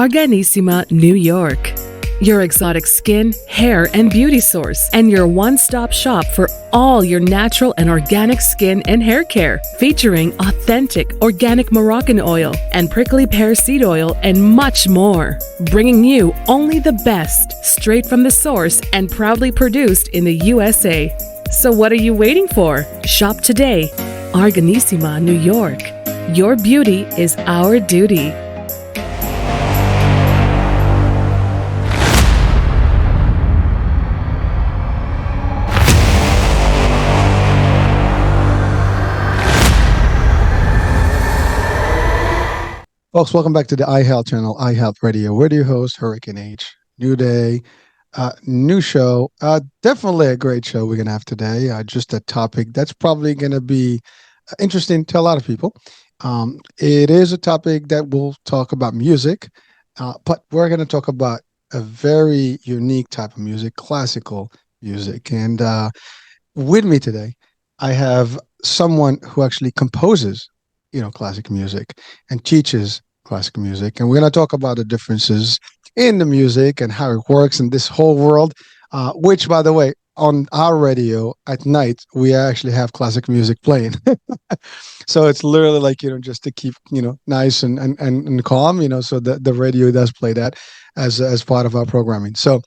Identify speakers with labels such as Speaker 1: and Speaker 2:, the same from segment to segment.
Speaker 1: Marganissima, New York. Your exotic skin, hair, and beauty source, and your one-stop shop for all your natural and organic skin and hair care, featuring authentic organic Moroccan oil and prickly pear seed oil and much more. Bringing you only the best, straight from the source and proudly produced in the USA. So what are you waiting for? Shop today. Marganissima, New York. Your beauty is our duty.
Speaker 2: Folks, welcome back to the iHealth channel, iHealth Radio. We're your host, Hurricane H. New day, new show. Definitely a great show we're going to have today. Just a topic that's probably going to be interesting to a lot of people. It is a topic that we'll talk about music, but we're going to talk about a very unique type of music, classical music. And with me today, I have someone who actually composes classic music and teaches classical music. And we're going to talk about the differences in the music and how it works in this whole world, which, by the way, on our radio at night, we actually have classic music playing. So it's literally like, just to keep, nice and calm, so the radio does play that as part of our programming. So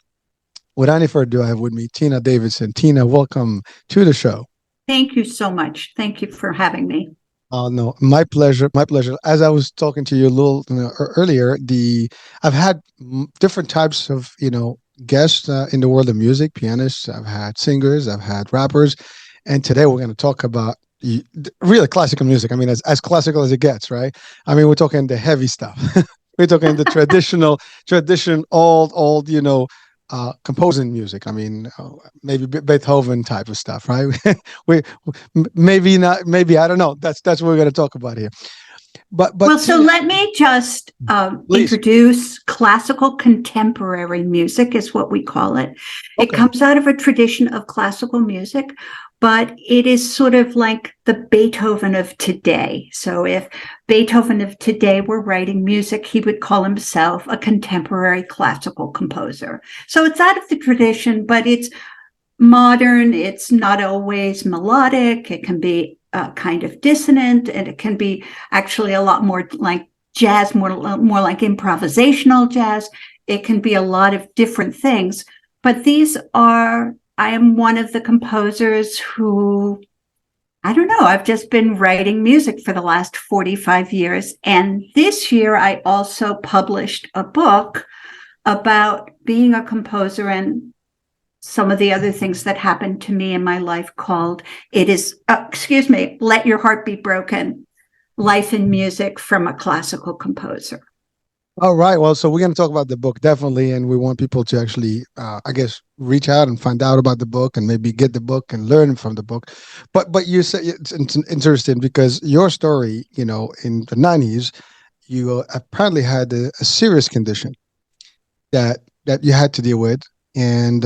Speaker 2: without any further ado, I have with me Tina Davidson. Tina, welcome to the show.
Speaker 3: Thank you so much. Thank you for having me.
Speaker 2: Oh, no, my pleasure. My pleasure. As I was talking to you a little earlier, I've had different types of, guests in the world of music, pianists. I've had singers, I've had rappers. And today we're going to talk about really classical music. I mean, as classical as it gets, right? I mean, we're talking the heavy stuff. We're talking the old, composing music. I mean, maybe Beethoven type of stuff, right? Maybe not. Maybe I don't know. That's what we're going to talk about here. But
Speaker 3: well, so let me just introduce classical contemporary music, is what we call it. Okay. It comes out of a tradition of classical music, but it is sort of like the Beethoven of today. So if Beethoven of today were writing music, he would call himself a contemporary classical composer. So it's out of the tradition, but it's modern. It's not always melodic. It can be kind of dissonant, and it can be actually a lot more like jazz, more like improvisational jazz. It can be a lot of different things. But I am one of the composers who, I don't know, I've just been writing music for the last 45 years. And this year, I also published a book about being a composer and some of the other things that happened to me in my life called Let Your Heart Be Broken, Life in Music from a Classical Composer.
Speaker 2: All right. Well, so we're going to talk about the book, definitely. And we want people to actually, reach out and find out about the book and maybe get the book and learn from the book. But you say it's interesting because your story, in the 90s, you apparently had a serious condition that you had to deal with. And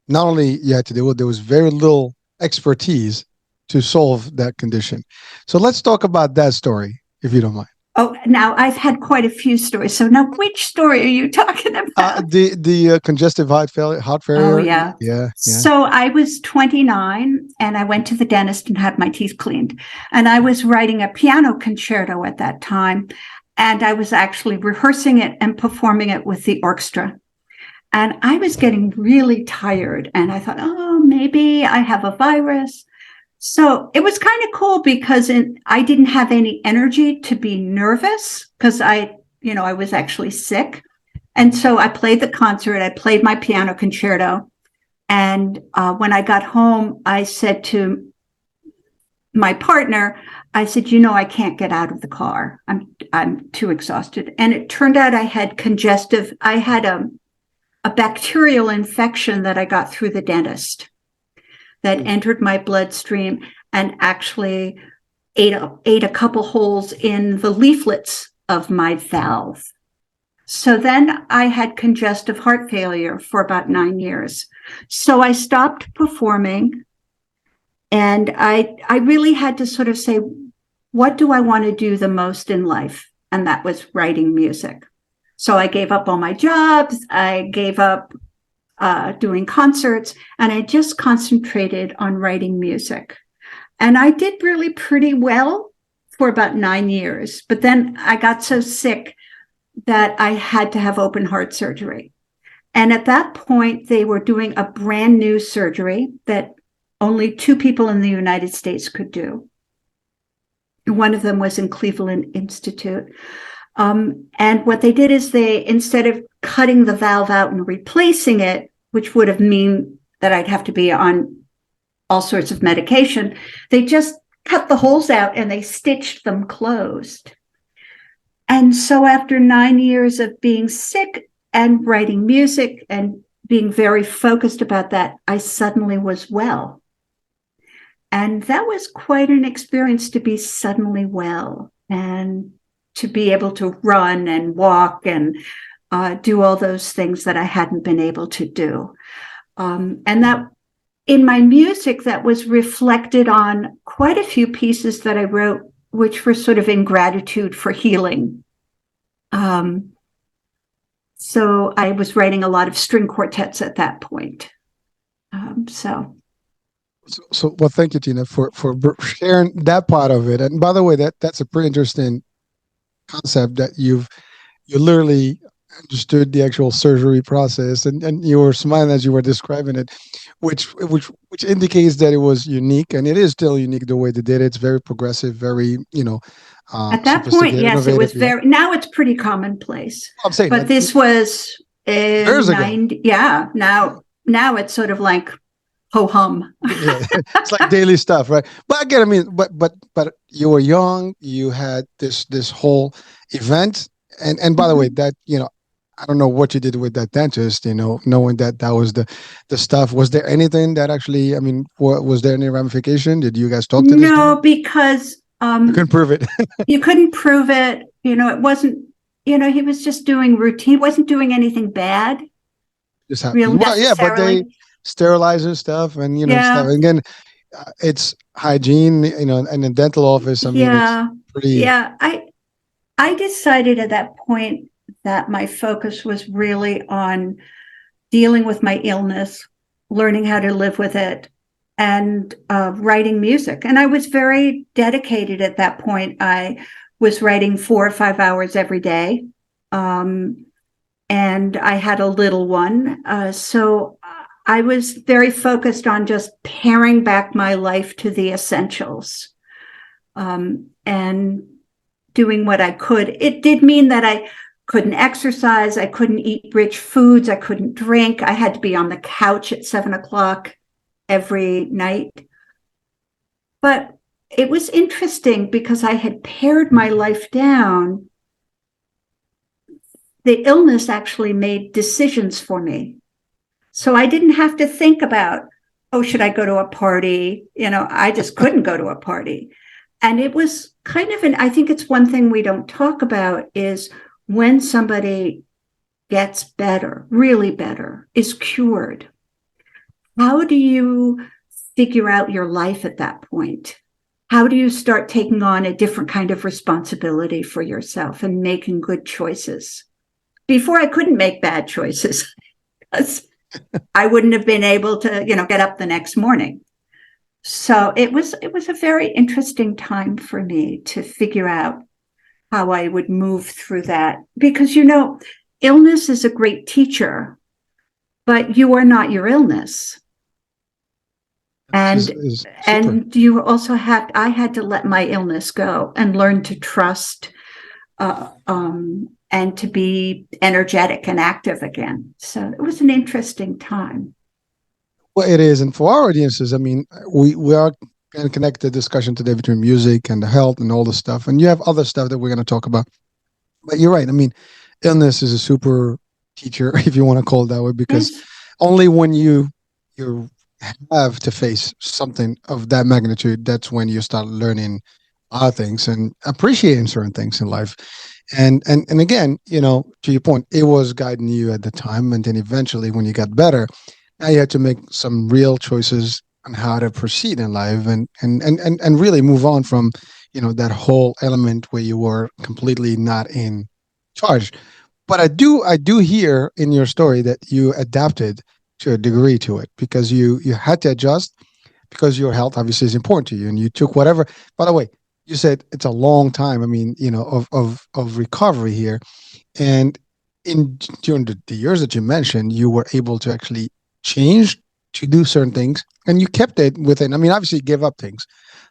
Speaker 2: not only you had to deal with, there was very little expertise to solve that condition. So let's talk about that story, if you don't mind.
Speaker 3: Oh, now I've had quite a few stories. So now, which story are you talking about?
Speaker 2: The congestive heart failure.
Speaker 3: Oh, yeah.
Speaker 2: Yeah.
Speaker 3: So I was 29 and I went to the dentist and had my teeth cleaned. And I was writing a piano concerto at that time. And I was actually rehearsing it and performing it with the orchestra. And I was getting really tired. And I thought, maybe I have a virus. So it was kind of cool because I didn't have any energy to be nervous because I was actually sick. And so I played the concert. I played my piano concerto. And when I got home, I said to my partner, I said, I can't get out of the car. I'm too exhausted. And it turned out I had a bacterial infection that I got through the dentist that entered my bloodstream and actually ate a couple holes in the leaflets of my valve. So then I had congestive heart failure for about 9 years. So I stopped performing, and I really had to sort of say, what do I want to do the most in life? And that was writing music. So I gave up all my jobs. I gave up doing concerts, and I just concentrated on writing music. And I did really pretty well for about 9 years. But then I got so sick that I had to have open heart surgery. And at that point, they were doing a brand new surgery that only 2 people in the United States could do. One of them was in Cleveland Institute. And what they did is they, instead of cutting the valve out and replacing it, which would have mean that I'd have to be on all sorts of medication, they just cut the holes out and they stitched them closed. And so after 9 years of being sick and writing music and being very focused about that, I suddenly was well. And that was quite an experience, to be suddenly well and to be able to run and walk and do all those things that I hadn't been able to do. And that in my music, that was reflected on quite a few pieces that I wrote, which were sort of in gratitude for healing. So I was writing a lot of string quartets at that point. So
Speaker 2: well, thank you, Tina, for sharing that part of it. And by the way, that's a pretty interesting concept, that you literally understood the actual surgery process, and you were smiling as you were describing it, which indicates that it was unique, and it is still unique the way they did it. It's very progressive, very,
Speaker 3: at that point, yes, it was very. Now it's pretty commonplace.
Speaker 2: I'm saying,
Speaker 3: but this was
Speaker 2: years ago.
Speaker 3: Yeah, now it's sort of like ho hum.
Speaker 2: Yeah, it's like daily stuff, right? But again, I mean, but you were young. You had this whole event, and by the way, that I don't know what you did with that dentist, knowing that was the stuff. Was there anything that actually, I mean, was there any ramification? Did you guys talk to this?
Speaker 3: No, because
Speaker 2: you couldn't prove it.
Speaker 3: You couldn't prove it. It wasn't, he was just doing routine. He wasn't doing anything bad.
Speaker 2: Just well, yeah, but they sterilize and stuff, and stuff. And again, it's hygiene, and in dental office. I mean, it's pretty.
Speaker 3: Yeah, I decided at that point that my focus was really on dealing with my illness, learning how to live with it, and writing music. And I was very dedicated at that point. I was writing 4 or 5 hours every day. And I had a little one. So I was very focused on just paring back my life to the essentials, and doing what I could. It did mean that I couldn't exercise. I couldn't eat rich foods. I couldn't drink. I had to be on the couch at 7:00 every night. But it was interesting because I had pared my life down. The illness actually made decisions for me. So I didn't have to think about, should I go to a party? I just couldn't go to a party. And it was kind of I think it's one thing we don't talk about, is when somebody gets better, really better, is cured. How do you figure out your life at that point? How do you start taking on a different kind of responsibility for yourself and making good choices? Before, I couldn't make bad choices because I wouldn't have been able to, get up the next morning. So it was a very interesting time for me to figure out how I would move through that. Because, illness is a great teacher, but you are not your illness. And you also I had to let my illness go and learn to trust, and to be energetic and active again. So it was an interesting time.
Speaker 2: Well, it is. And for our audiences, I mean, we are going to connect the discussion today between music and the health and all the stuff. And you have other stuff that we're going to talk about. But you're right. I mean, illness is a super teacher, if you want to call it that way, because only when you have to face something of that magnitude, that's when you start learning other things and appreciating certain things in life. And again, to your point, it was guiding you at the time. And then eventually when you got better, now you had to make some real choices on how to proceed in life and really move on from, that whole element where you were completely not in charge. But I do hear in your story that you adapted to a degree to it because you had to adjust because your health obviously is important to you, and you took whatever. By the way, you said it's a long time. I mean, of recovery here, and during the years that you mentioned, you were able to actually change to do certain things, and you kept it within. I mean, obviously, you gave up things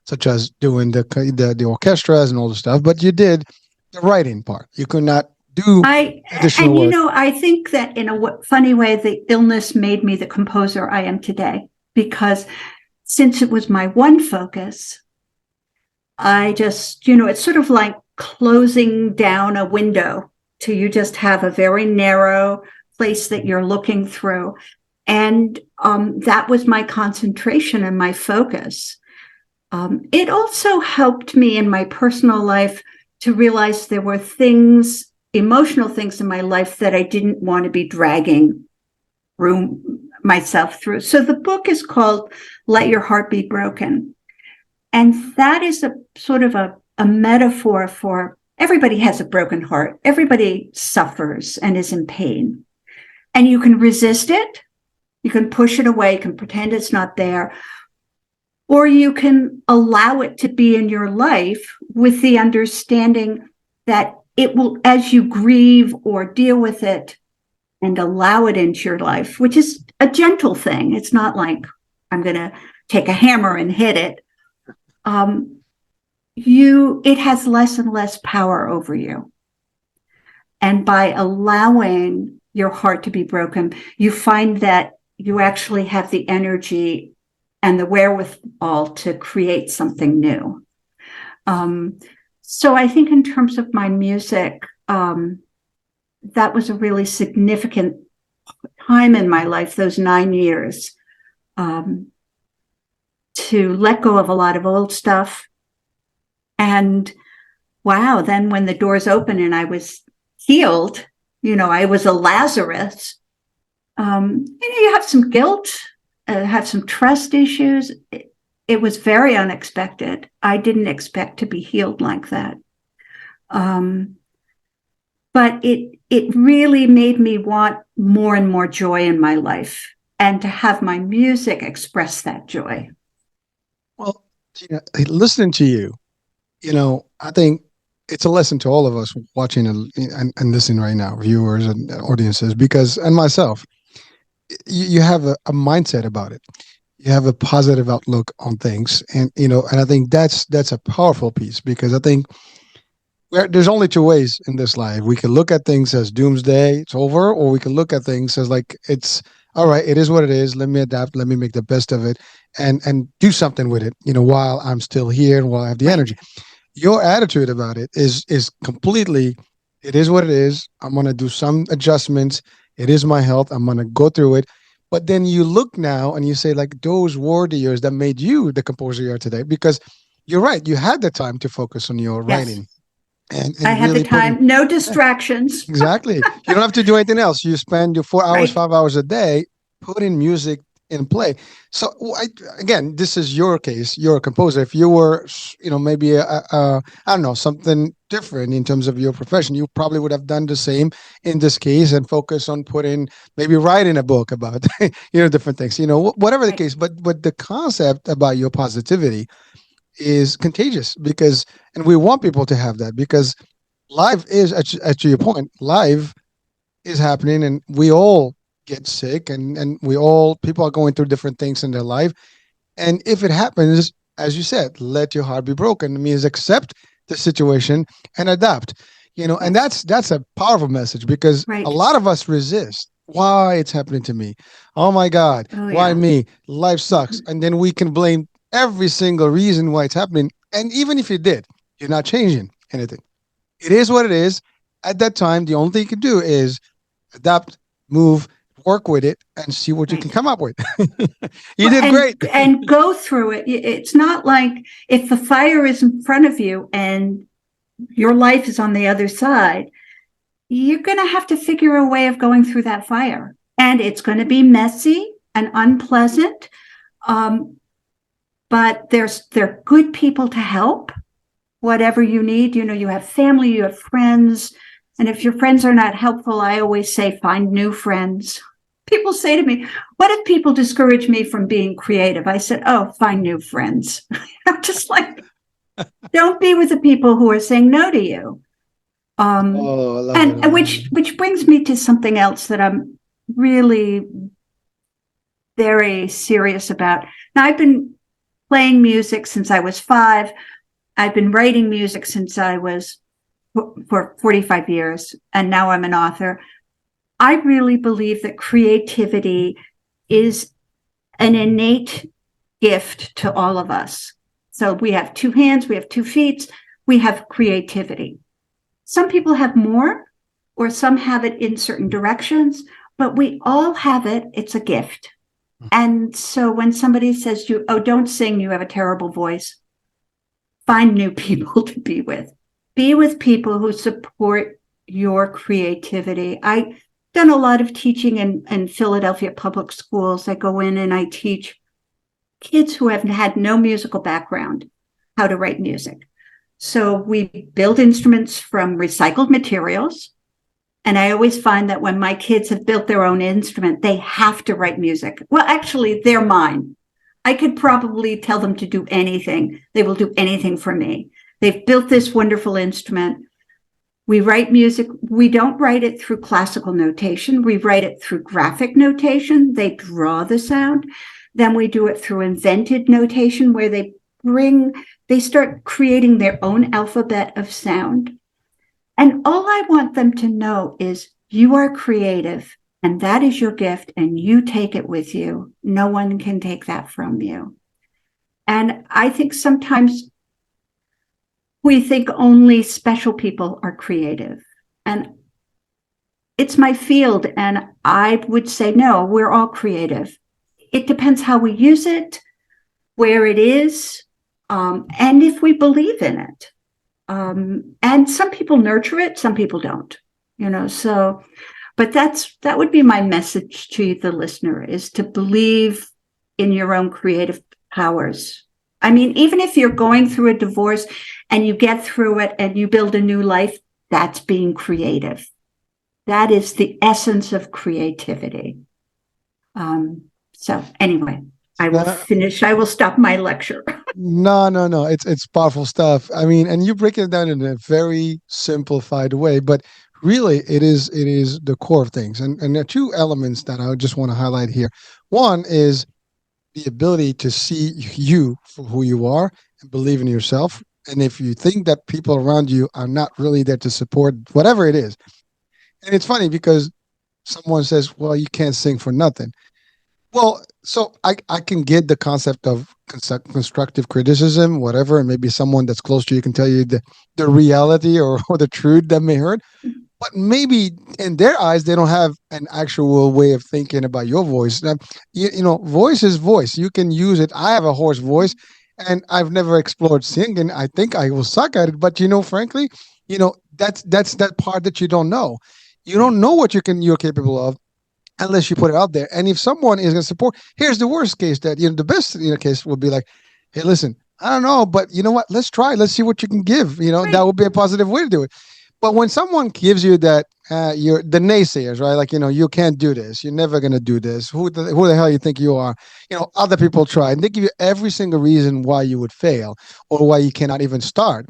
Speaker 2: such as doing the orchestras and all the stuff, but you did the writing part. You could not do additional work.
Speaker 3: I think that in a funny way, the illness made me the composer I am today, because since it was my one focus, I just, it's sort of like closing down a window till you just have a very narrow place that you're looking through. And that was my concentration and my focus. It also helped me in my personal life to realize there were things, emotional things in my life that I didn't want to be dragging myself through. So the book is called Let Your Heart Be Broken. And that is a sort of a metaphor for everybody has a broken heart. Everybody suffers and is in pain. And you can resist it. You can push it away. You can pretend it's not there. Or you can allow it to be in your life with the understanding that it will, as you grieve or deal with it and allow it into your life, which is a gentle thing. It's not like I'm going to take a hammer and hit it. It has less and less power over you. And by allowing your heart to be broken, you find that you actually have the energy and the wherewithal to create something new. So I think in terms of my music, that was a really significant time in my life, those 9 years, to let go of a lot of old stuff. And wow, then when the doors opened and I was healed, I was a Lazarus. You have some guilt, have some trust issues. It was very unexpected. I didn't expect to be healed like that. But it really made me want more and more joy in my life, and to have my music express that joy.
Speaker 2: Well, listening to you, I think it's a lesson to all of us watching and listening right now, viewers and audiences, and myself. You have a mindset about it. You have a positive outlook on things, and I think that's a powerful piece, because I think there's only two ways in this life. We can look at things as doomsday, it's over, or we can look at things as like, it's all right, it is what it is. Let me adapt. Let me make the best of it, and do something with it. While I'm still here and while I have the energy. Your attitude about it is completely, it is what it is. I'm gonna do some adjustments. It is my health. I'm gonna go through it. But then you look now and you say, like, those were the years that made you the composer you are today. Because you're right, you had the time to focus on your writing. And
Speaker 3: I had
Speaker 2: really
Speaker 3: the time, no distractions.
Speaker 2: Exactly. You don't have to do anything else. You spend your 4 hours, 5 hours a day putting music in play. So again, this is your case. You're a composer. If you were, maybe I don't know, something different in terms of your profession, you probably would have done the same in this case and focus on maybe writing a book about, different things, whatever the case. But the concept about your positivity is contagious, and we want people to have that, because life is, to your point, life is happening, and we all get sick, and people are going through different things in their life. And if it happens, as you said, let your heart be broken. It means accept the situation and adapt, and that's a powerful message, because a lot of us resist. Why it's happening to me? Oh my God. Why me? Life sucks. And then we can blame every single reason why it's happening. And even if you did, you're not changing anything. It is what it is. At that time, the only thing you can do is adapt, move, work with it, and see what you can come up with. You did great.
Speaker 3: And go through it. It's not like if the fire is in front of you and your life is on the other side, you're going to have to figure a way of going through that fire. And it's going to be messy and unpleasant. But there are good people to help, whatever you need. You have family, you have friends, And if your friends are not helpful, I always say, find new friends. People say to me, what if people discourage me from being creative? I said, oh, find new friends. I'm just like, don't be with the people who are saying no to you.
Speaker 2: I love
Speaker 3: And
Speaker 2: it.
Speaker 3: which brings me to something else that I'm really very serious about. Now, I've been playing music since I was 5. I've been writing music since I was for 45 years, and now I'm an author. I really believe that creativity is an innate gift to all of us. So we have 2 hands, we have 2 feet, we have creativity. Some people have more, or some have it in certain directions, but we all have it. It's a gift. And so when somebody says to you, oh, don't sing, you have a terrible voice, find new people to be with. Be with people who support your creativity. I've done a lot of teaching in Philadelphia public schools. I go in and I teach kids who have had no musical background how to write music. So we build instruments from recycled materials. And I always find that when my kids have built their own instrument, they have to write music. Well, actually, they're mine. I could probably tell them to do anything. They will do anything for me. They've built this wonderful instrument. We write music. We don't write it through classical notation. We write it through graphic notation. They draw the sound. Then we do it through invented notation, where they start creating their own alphabet of sound. And all I want them to know is you are creative, and that is your gift, and you take it with you. No one can take that from you. And I think sometimes we think only special people are creative. And it's my field, and I would say, no, we're all creative. It depends how we use it, where it is, and if we believe in it. And some people nurture it, some people don't, so, but that would be my message to the listener, is to believe in your own creative powers. I mean, even if you're going through a divorce and you get through it and you build a new life, that's being creative. That is the essence of creativity. So anyway, I will finish. I will stop my lecture.
Speaker 2: No. It's powerful stuff. I mean, and you break it down in a very simplified way, but really it is the core of things. And there are 2 elements that I just want to highlight here. One is the ability to see you for who you are and believe in yourself. And if you think that people around you are not really there to support whatever it is. And it's funny because someone says, well, you can't sing for nothing. Well, so I can get the concept of constructive criticism, whatever, and maybe someone that's close to you can tell you the reality or the truth that may hurt. But maybe in their eyes, they don't have an actual way of thinking about your voice. Now, voice is voice. You can use it. I have a hoarse voice, and I've never explored singing. I think I will suck at it. But frankly, that's that part that you don't know. You don't know what you're capable of unless you put it out there. And if someone is going to support, here's the worst case that, the best case would be like, hey, listen, I don't know, but you know what? Let's try. Let's see what you can give. Right. That would be a positive way to do it. But when someone gives you that, you're the naysayers, right? Like, you can't do this. You're never going to do this. Who the hell you think you are? Other people try, and they give you every single reason why you would fail or why you cannot even start.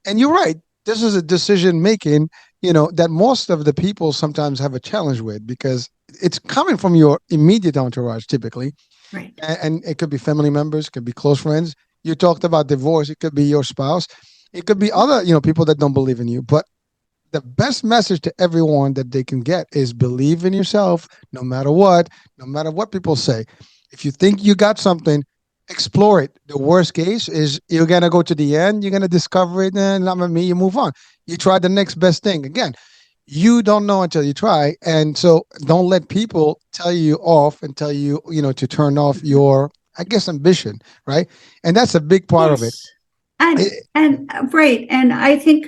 Speaker 2: And you're right. This is a decision making, that most of the people sometimes have a challenge with, because it's coming from your immediate entourage typically.
Speaker 3: Right.
Speaker 2: And it could be family members, it could be close friends. You talked about divorce. It could be your spouse. It could be other, people that don't believe in you. But the best message to everyone that they can get is believe in yourself, no matter what people say. If you think you got something, explore it. The worst case is you're going to go to the end, you're going to discover it, and not me, you move on. You try the next best thing. Again, you don't know until you try. And so don't let people tell you off and tell you, to turn off your, ambition, right? And that's a big part of it.
Speaker 3: And right. And I think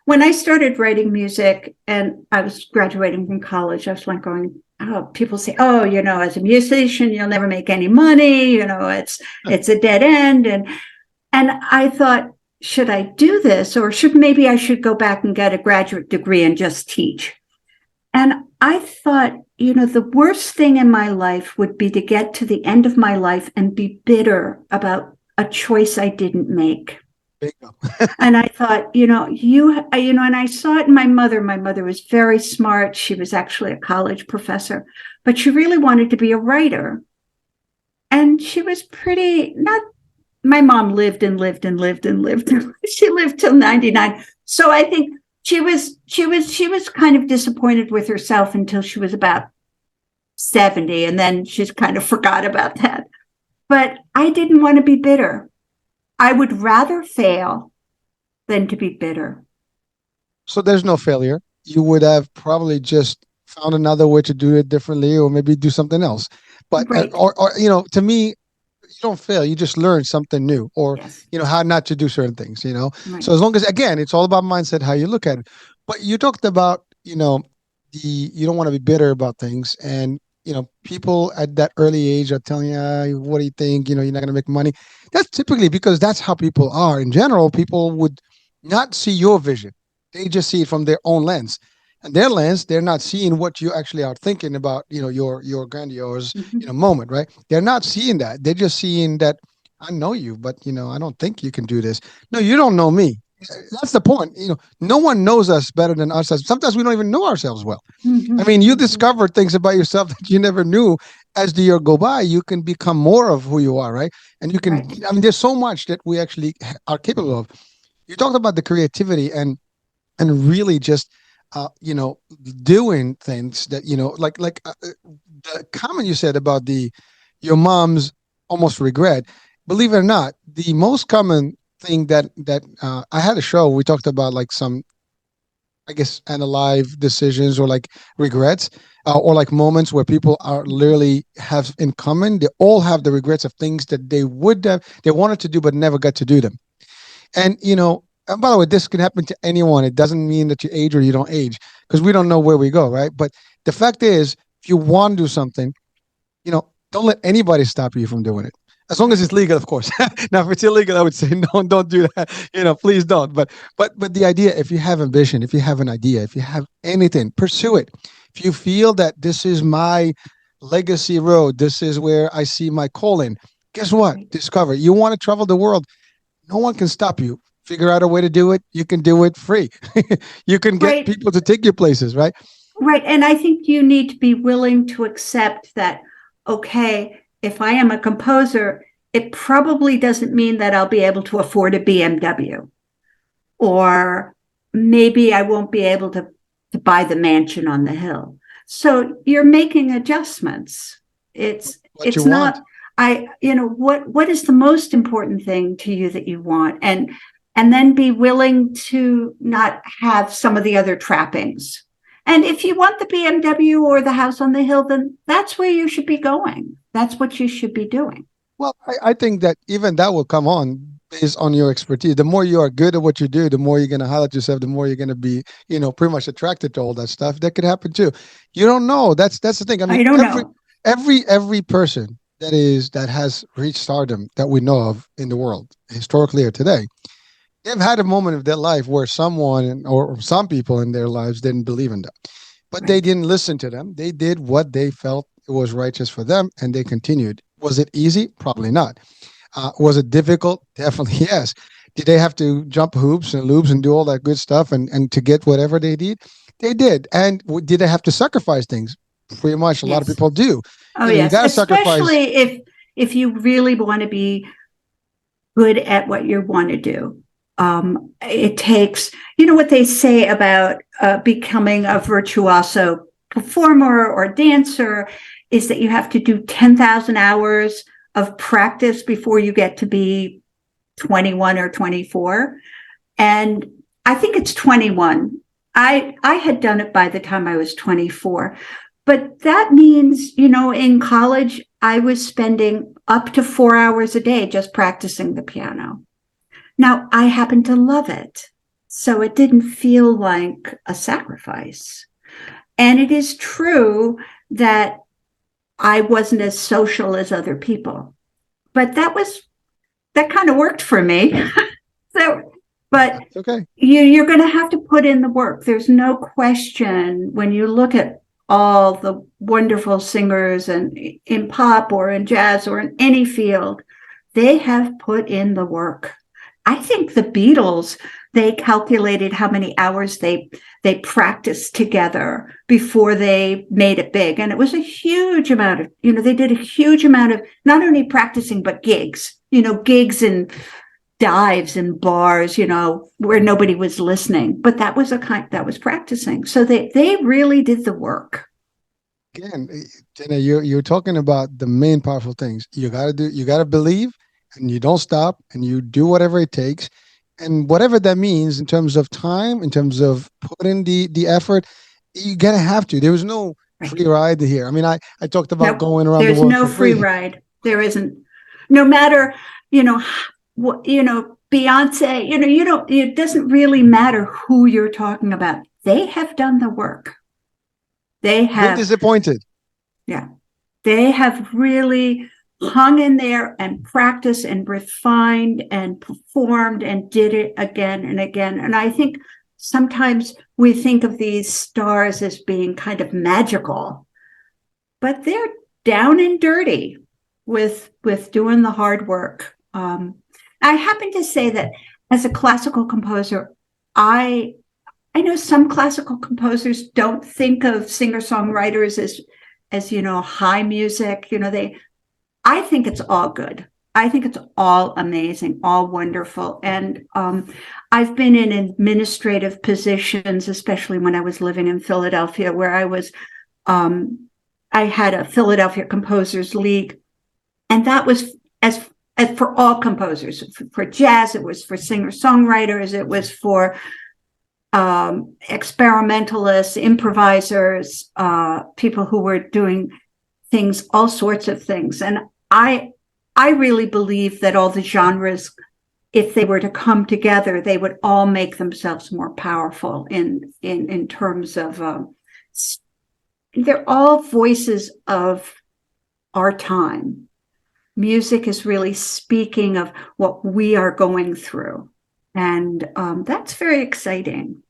Speaker 3: when I started writing music and I was graduating from college, I was like going, oh, people say, oh, as a musician, you'll never make any money. It's a dead end. And I thought, should I do this, or maybe I should go back and get a graduate degree and just teach? And I thought, the worst thing in my life would be to get to the end of my life and be bitter about a choice I didn't make. And I thought, and I saw it in my mother. My mother was very smart. She was actually a college professor, but she really wanted to be a writer. And she was my mom lived and lived and lived and lived. She lived till 99. So I think she was kind of disappointed with herself until she was about 70. And then she's kind of forgot about that. But I didn't want to be bitter. I would rather fail than to be bitter.
Speaker 2: So there's no failure. You would have probably just found another way to do it differently, or maybe do something else. But,
Speaker 3: right.
Speaker 2: or to me, you don't fail. You just learn something new, or,
Speaker 3: Yes.
Speaker 2: How not to do certain things,
Speaker 3: Right.
Speaker 2: So as long as, again, it's all about mindset, how you look at it. But you talked about, you don't want to be bitter about things. And, people at that early age are telling you, what do you think? You're not going to make money. That's typically because that's how people are. In general, people would not see your vision. They just see it from their own lens. And their lens, they're not seeing what you actually are thinking about, your grandiose, moment, right? They're not seeing that. They're just seeing that I know you, but, I don't think you can do this. No, you don't know me. That's the point. No one knows us better than us. Sometimes we don't even know ourselves well.
Speaker 3: Mm-hmm.
Speaker 2: I mean, you discover things about yourself that you never knew. As the year go by, you can become more of who you are, right? And you can, right. I mean, there's so much that we actually are capable of. You talked about the creativity and really just, doing things that, like the comment you said about your mom's almost regret. Believe it or not, the most common thing that I had a show, we talked about like some, I guess, unalive decisions, or like regrets, or like moments where people are literally have in common. They all have the regrets of things that they wanted to do, but never got to do them. And, and by the way, this can happen to anyone. It doesn't mean that you age or you don't age, because we don't know where we go, right? But the fact is, if you want to do something, don't let anybody stop you from doing it. As long as it's legal, of course. Now, if it's illegal, I would say, no, don't do that. Please don't. But the idea, if you have ambition, if you have an idea, if you have anything, pursue it. If you feel that this is my legacy road, this is where I see my calling, guess what? Discover. You want to travel the world. No one can stop you. Figure out a way to do it. You can do it free. You can get people to take you places, right?
Speaker 3: Right. And I think you need to be willing to accept that, okay, if I am a composer, it probably doesn't mean that I'll be able to afford a BMW, or maybe I won't be able to buy the mansion on the hill. So you're making adjustments. It's not, what is the most important thing to you that you want? And then be willing to not have some of the other trappings. And if you want the BMW or the house on the hill, then that's where you should be going. That's what you should be doing.
Speaker 2: Well, I think that even that will come on based on your expertise. The more you are good at what you do, the more you're going to highlight yourself, the more you're going to be, pretty much attracted to all that stuff. That could happen too. You don't know. That's the thing. I mean, every person that has reached stardom that we know of in the world, historically or today, they've had a moment of their life where someone or some people in their lives didn't believe in them, but they didn't listen to them. They did what they felt was righteous for them, and they continued. Was it easy? Probably not. Was it difficult? Definitely yes. Did they have to jump hoops and loops and do all that good stuff and to get whatever they did? They did. And did they have to sacrifice things? Pretty much a lot of people do.
Speaker 3: Oh, yes. You especially if you really want to be good at what you want to do. It takes, what they say about becoming a virtuoso performer or dancer is that you have to do 10,000 hours of practice before you get to be 21 or 24. And I think it's 21. I had done it by the time I was 24. But that means, in college, I was spending up to 4 hours a day just practicing the piano. Now, I happen to love it, so it didn't feel like a sacrifice. And it is true that I wasn't as social as other people, but that kind of worked for me. So, but
Speaker 2: okay.
Speaker 3: you're going to have to put in the work. There's no question when you look at all the wonderful singers and in pop or in jazz or in any field, they have put in the work. I think the Beatles, they calculated how many hours they practiced together before they made it big. And it was a huge amount of, they did a huge amount of not only practicing, but gigs, gigs and dives and bars, where nobody was listening. But that was that was practicing. So they really did the work.
Speaker 2: Again, Jenna, you're talking about the main powerful things. You gotta believe, and you don't stop, and you do whatever it takes. And whatever that means in terms of time, in terms of putting the effort, you're gonna have to. There was no free ride here. I mean, I talked about going around the world.
Speaker 3: There's no free ride. There isn't. No matter, what, Beyonce, it doesn't really matter who you're talking about. They have done the work. They have
Speaker 2: been disappointed.
Speaker 3: Yeah. They have really hung in there and practiced and refined and performed and did it again and again. And I think sometimes we think of these stars as being kind of magical, but they're down and dirty with doing the hard work. I happen to say that as a classical composer, I know some classical composers don't think of singer-songwriters as high music. I think it's all good. I think it's all amazing, all wonderful. And I've been in administrative positions, especially when I was living in Philadelphia, where I had a Philadelphia Composers League. And that was as for all composers. For jazz, it was for singer-songwriters, it was for experimentalists, improvisers, people who were doing things, all sorts of things. And I really believe that all the genres, if they were to come together, they would all make themselves more powerful in terms of they're all voices of our time. Music is really speaking of what we are going through. And that's very exciting.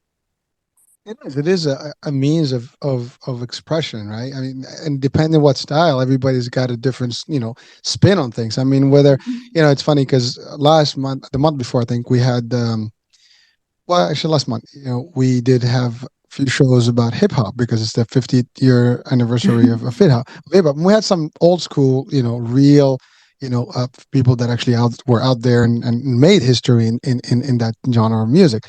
Speaker 2: It is a means of expression, right? I mean, and depending what style, everybody's got a different, spin on things. I mean, whether, it's funny because the month before, I think we had, last month, we did have a few shows about hip hop because it's the 50th year anniversary of hip hop. And we had some old school, real, people that actually were out there and made history in that genre of music.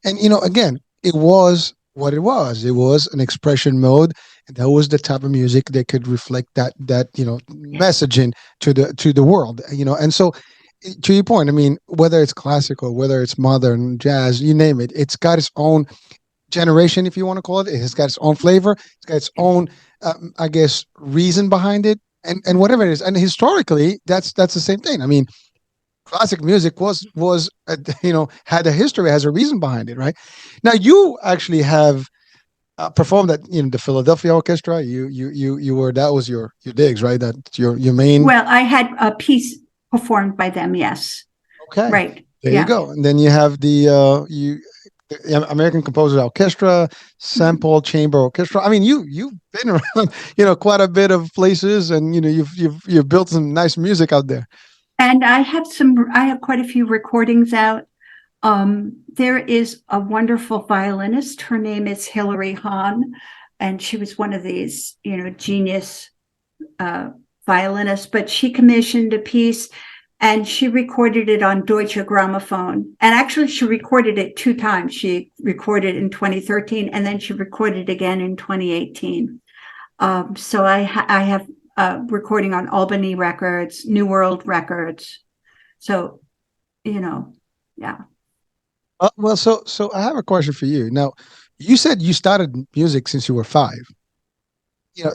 Speaker 2: And, again, it was what it was. It was an expression mode. And that was the type of music that could reflect that messaging to the world, And so, to your point, I mean, whether it's classical, whether it's modern, jazz, you name it, it's got its own generation, if you want to call it. It has got its own flavor. It's got its own, reason behind it, and whatever it is. And historically, that's the same thing. I mean, classic music was had a history, has a reason behind it, right? Now you actually have performed at the Philadelphia Orchestra. You were, that was your digs, right? That's your main.
Speaker 3: Well, I had a piece performed by them. Yes.
Speaker 2: Okay.
Speaker 3: Right.
Speaker 2: There you go. And then you have the American Composers Orchestra, Sample Chamber Orchestra. I mean, you've been around quite a bit of places, and you've built some nice music out there.
Speaker 3: And I have quite a few recordings out. There is a wonderful violinist. Her name is Hilary Hahn, and she was one of these, genius violinists. But she commissioned a piece, and she recorded it on Deutsche Grammophon. And actually, she recorded it 2 times. She recorded in 2013, and then she recorded again in 2018. So I have recording on Albany Records, New World Records. So, yeah.
Speaker 2: Well, so I have a question for you. Now, you said you started music since you were 5.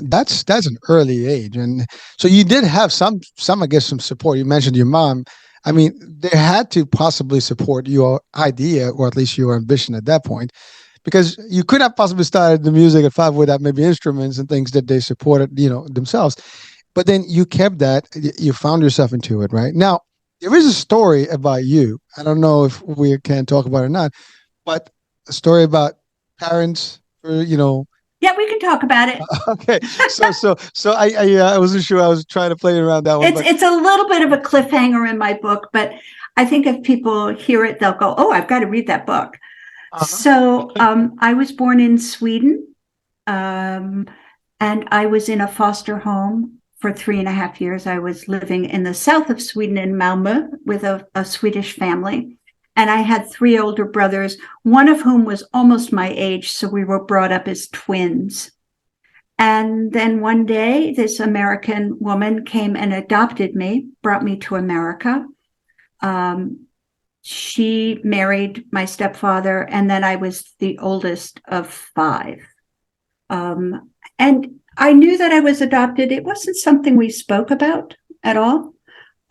Speaker 2: That's an early age, and so you did have some I guess some support. You mentioned your mom. I mean, they had to possibly support your idea, or at least your ambition at that point, because you could have possibly started the music at 5 without maybe instruments and things that they supported, themselves. But then you kept that. You found yourself into it, right? Now, there is a story about you. I don't know if we can talk about it or not, but a story about parents,
Speaker 3: Yeah, we can talk about it.
Speaker 2: Okay, so I wasn't sure. I was trying to play around that one, but
Speaker 3: It's a little bit of a cliffhanger in my book, but I think if people hear it, they'll go, "Oh, I've got to read that book." So I was born in Sweden, and I was in a foster home for 3.5 years. I was living in the south of Sweden in Malmö with a Swedish family. And I had 3 older brothers, one of whom was almost my age. So we were brought up as twins. And then one day, this American woman came and adopted me, brought me to America. She married my stepfather, and then I was the oldest of 5. And I knew that I was adopted. It wasn't something we spoke about at all.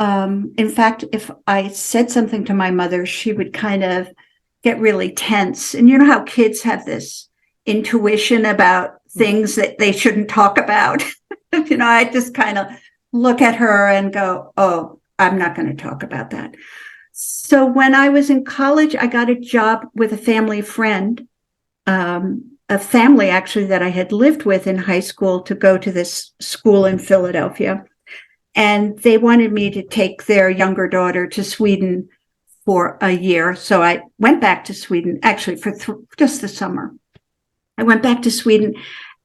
Speaker 3: In fact, if I said something to my mother, she would kind of get really tense. And you know how kids have this intuition about things that they shouldn't talk about? I just kind of look at her and go, oh, I'm not going to talk about that. So when I was in college, I got a job with a family friend, a family actually that I had lived with in high school, to go to this school in Philadelphia. And they wanted me to take their younger daughter to Sweden for a year. So I went back to Sweden, actually for just the summer. I went back to Sweden,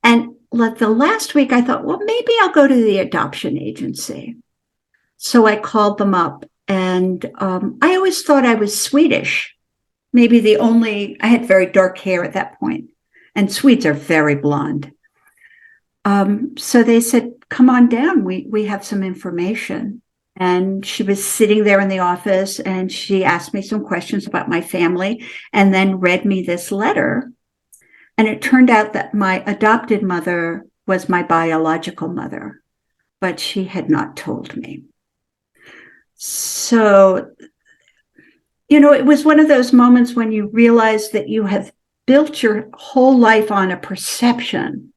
Speaker 3: and the last week I thought, well, maybe I'll go to the adoption agency. So I called them up, and I always thought I was Swedish. Maybe I had very dark hair at that point, and Swedes are very blonde. So they said, come on down. We have some information. And she was sitting there in the office, and she asked me some questions about my family, and then read me this letter. And it turned out that my adopted mother was my biological mother, but she had not told me. So, it was one of those moments when you realize that you have built your whole life on a perception.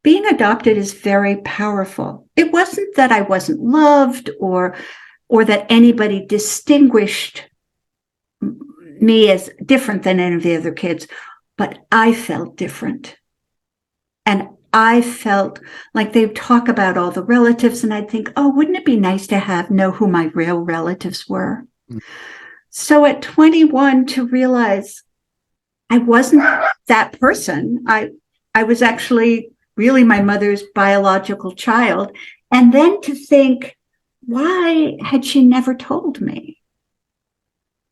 Speaker 3: Being adopted is very powerful. It wasn't that I wasn't loved or that anybody distinguished me as different than any of the other kids, but I felt different. And I felt like they'd talk about all the relatives, and I'd think, oh, wouldn't it be nice to know who my real relatives were? Mm-hmm. So at 21, to realize I wasn't that person. I was actually really my mother's biological child. And then to think, why had she never told me?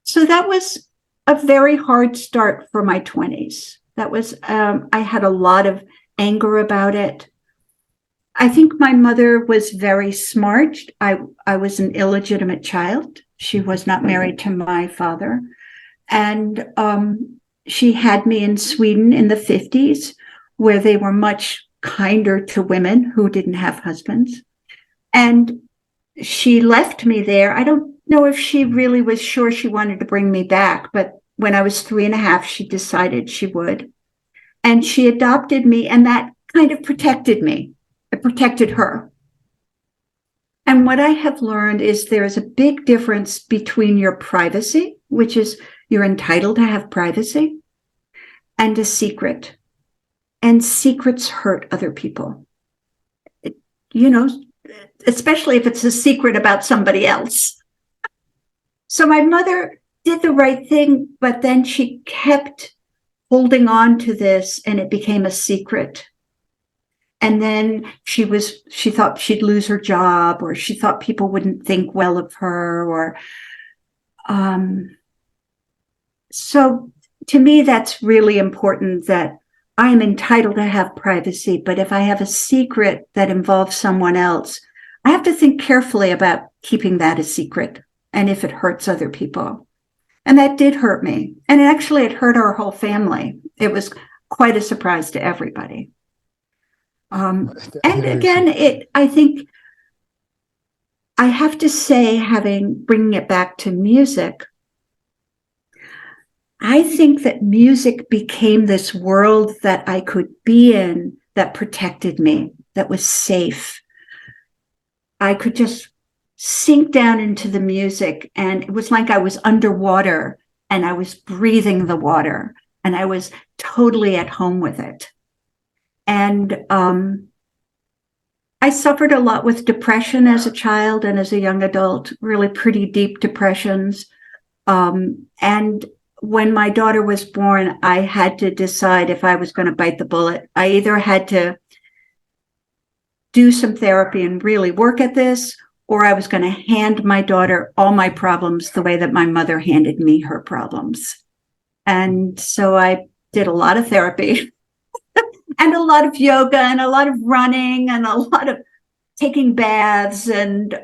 Speaker 3: So that was a very hard start for my 20s. That was, I had a lot of anger about it. I think my mother was very smart. I was an illegitimate child. She was not married to my father. And she had me in Sweden in the 50s, where they were much kinder to women who didn't have husbands. And she left me there. I don't know if she really was sure she wanted to bring me back, but when I was 3.5, she decided she would. And she adopted me, and that kind of protected me. It protected her. And what I have learned is there is a big difference between your privacy, which is you're entitled to have privacy, and a secret. And secrets hurt other people, especially if it's a secret about somebody else. So my mother did the right thing, but then she kept holding on to this, and it became a secret. And then she thought she'd lose her job, or she thought people wouldn't think well of her, so to me, that's really important, that I am entitled to have privacy, but if I have a secret that involves someone else, I have to think carefully about keeping that a secret, and if it hurts other people. And that did hurt me. And it hurt our whole family. It was quite a surprise to everybody. And again, I think I have to say, bringing it back to music, I think that music became this world that I could be in, that protected me, that was safe. I could just sink down into the music. And it was like I was underwater and I was breathing the water and I was totally at home with it. And I suffered a lot with depression as a child and as a young adult, really pretty deep depressions. And when my daughter was born, I had to decide if I was going to bite the bullet. I either had to do some therapy and really work at this, or I was going to hand my daughter all my problems the way that my mother handed me her problems. And so I did a lot of therapy and a lot of yoga and a lot of running and a lot of taking baths and,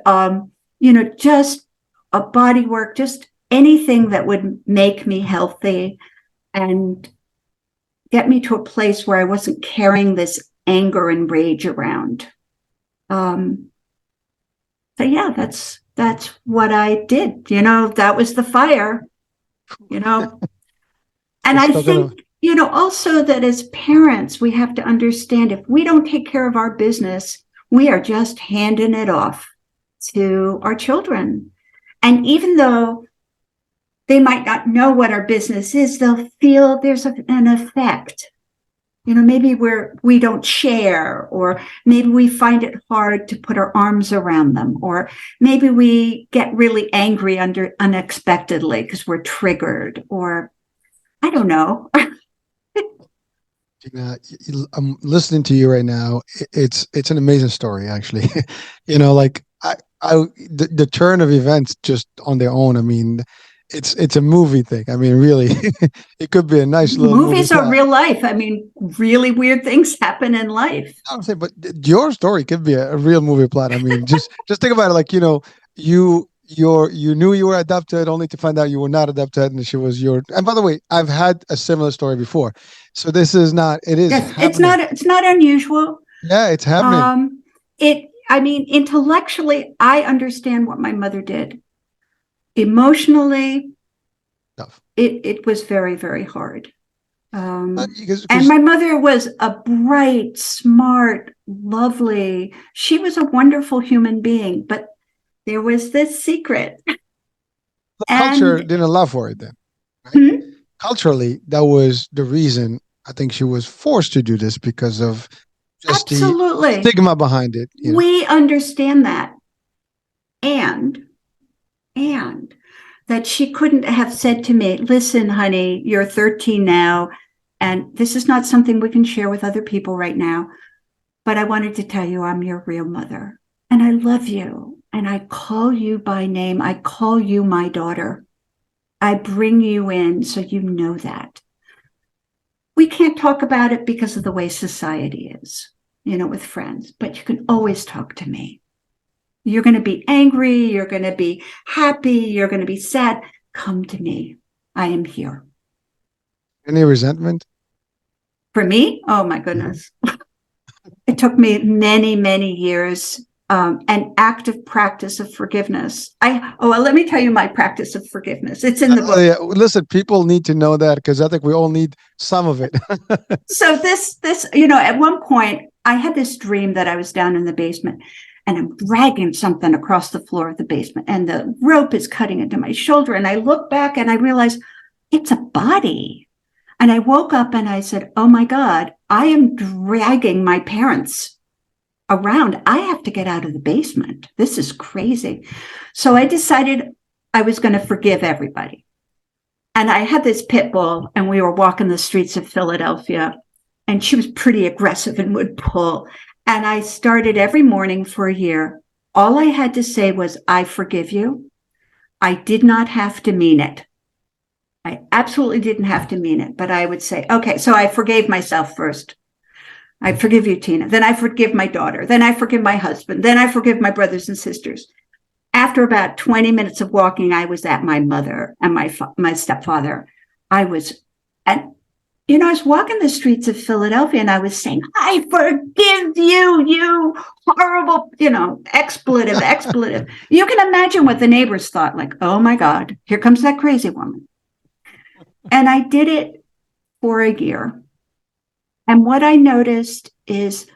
Speaker 3: just a body work, just anything that would make me healthy and get me to a place where I wasn't carrying this anger and rage around. So yeah, that's what I did. That was the fire, And I think, also that as parents, we have to understand if we don't take care of our business, we are just handing it off to our children. And even though they might not know what our business is, they'll feel there's an effect. Maybe we don't share, or maybe we find it hard to put our arms around them, or maybe we get really angry unexpectedly because we're triggered, or I don't know.
Speaker 2: I'm listening to you right now. It's an amazing story, actually. The turn of events just on their own. I mean, it's a movie thing. I mean, really, it could be a nice little
Speaker 3: movies
Speaker 2: movie
Speaker 3: are real life. I mean, really weird things happen in life.
Speaker 2: I'm saying, but your story could be a real movie plot. I mean, just think about it. Like, you knew you were adopted only to find out you were not adopted, and she was your. And by the way, I've had a similar story before, so this is not. It is.
Speaker 3: Yes, it's not unusual.
Speaker 2: Yeah, it's happening.
Speaker 3: Intellectually, I understand what my mother did. Emotionally,
Speaker 2: Tough.
Speaker 3: It was very, very hard. And
Speaker 2: Because
Speaker 3: my mother was a bright, smart, lovely. She was a wonderful human being, but there was this secret.
Speaker 2: the culture didn't allow for it then. Right? Culturally, that was the reason I think she was forced to do this because of just
Speaker 3: absolutely
Speaker 2: the stigma behind it.
Speaker 3: We understand that. And that she couldn't have said to me, listen, honey, you're 13 now, and this is not something we can share with other people right now, but I wanted to tell you I'm your real mother, and I love you, and I call you by name. I call you my daughter. I bring you in so you know that. We can't talk about it because of the way society is, with friends, but you can always talk to me. You're going to be angry. You're going to be happy. You're going to be sad. Come to me. I am here.
Speaker 2: Any resentment?
Speaker 3: For me? Oh, my goodness. It took me many, many years, an active practice of forgiveness. Let me tell you my practice of forgiveness. It's in the book.
Speaker 2: Yeah. Listen, people need to know that because I think we all need some of it.
Speaker 3: So this, at one point, I had this dream that I was down in the basement. And I'm dragging something across the floor of the basement, and the rope is cutting into my shoulder. And I look back and I realize it's a body. And I woke up and I said, oh my God, I am dragging my parents around. I have to get out of the basement. This is crazy. So I decided I was going to forgive everybody. And I had this pit bull, and we were walking the streets of Philadelphia, and she was pretty aggressive and would pull. And I started every morning for a year. All I had to say was, I forgive you. I did not have to mean it. I absolutely didn't have to mean it. But I would say, okay, so I forgave myself first. I forgive you, Tina. Then I forgive my daughter. Then I forgive my husband. Then I forgive my brothers and sisters. After about 20 minutes of walking, I was at my mother and my stepfather. I was walking the streets of Philadelphia, and I was saying, I forgive you, you horrible, expletive. You can imagine what the neighbors thought, like, oh my God, here comes that crazy woman. And I did it for a year. And what I noticed is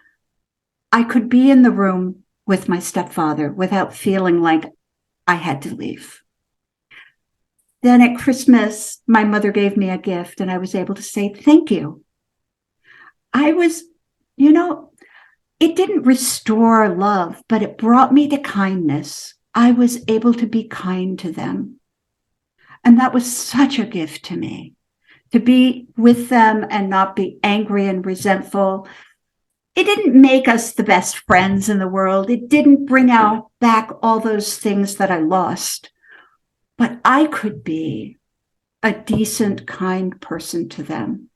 Speaker 3: I could be in the room with my stepfather without feeling like I had to leave. Then at Christmas, my mother gave me a gift and I was able to say, thank you. I was, it didn't restore love, but it brought me to kindness. I was able to be kind to them. And that was such a gift to me, to be with them and not be angry and resentful. It didn't make us the best friends in the world. It didn't bring out back all those things that I lost. But I could be a decent, kind person to them.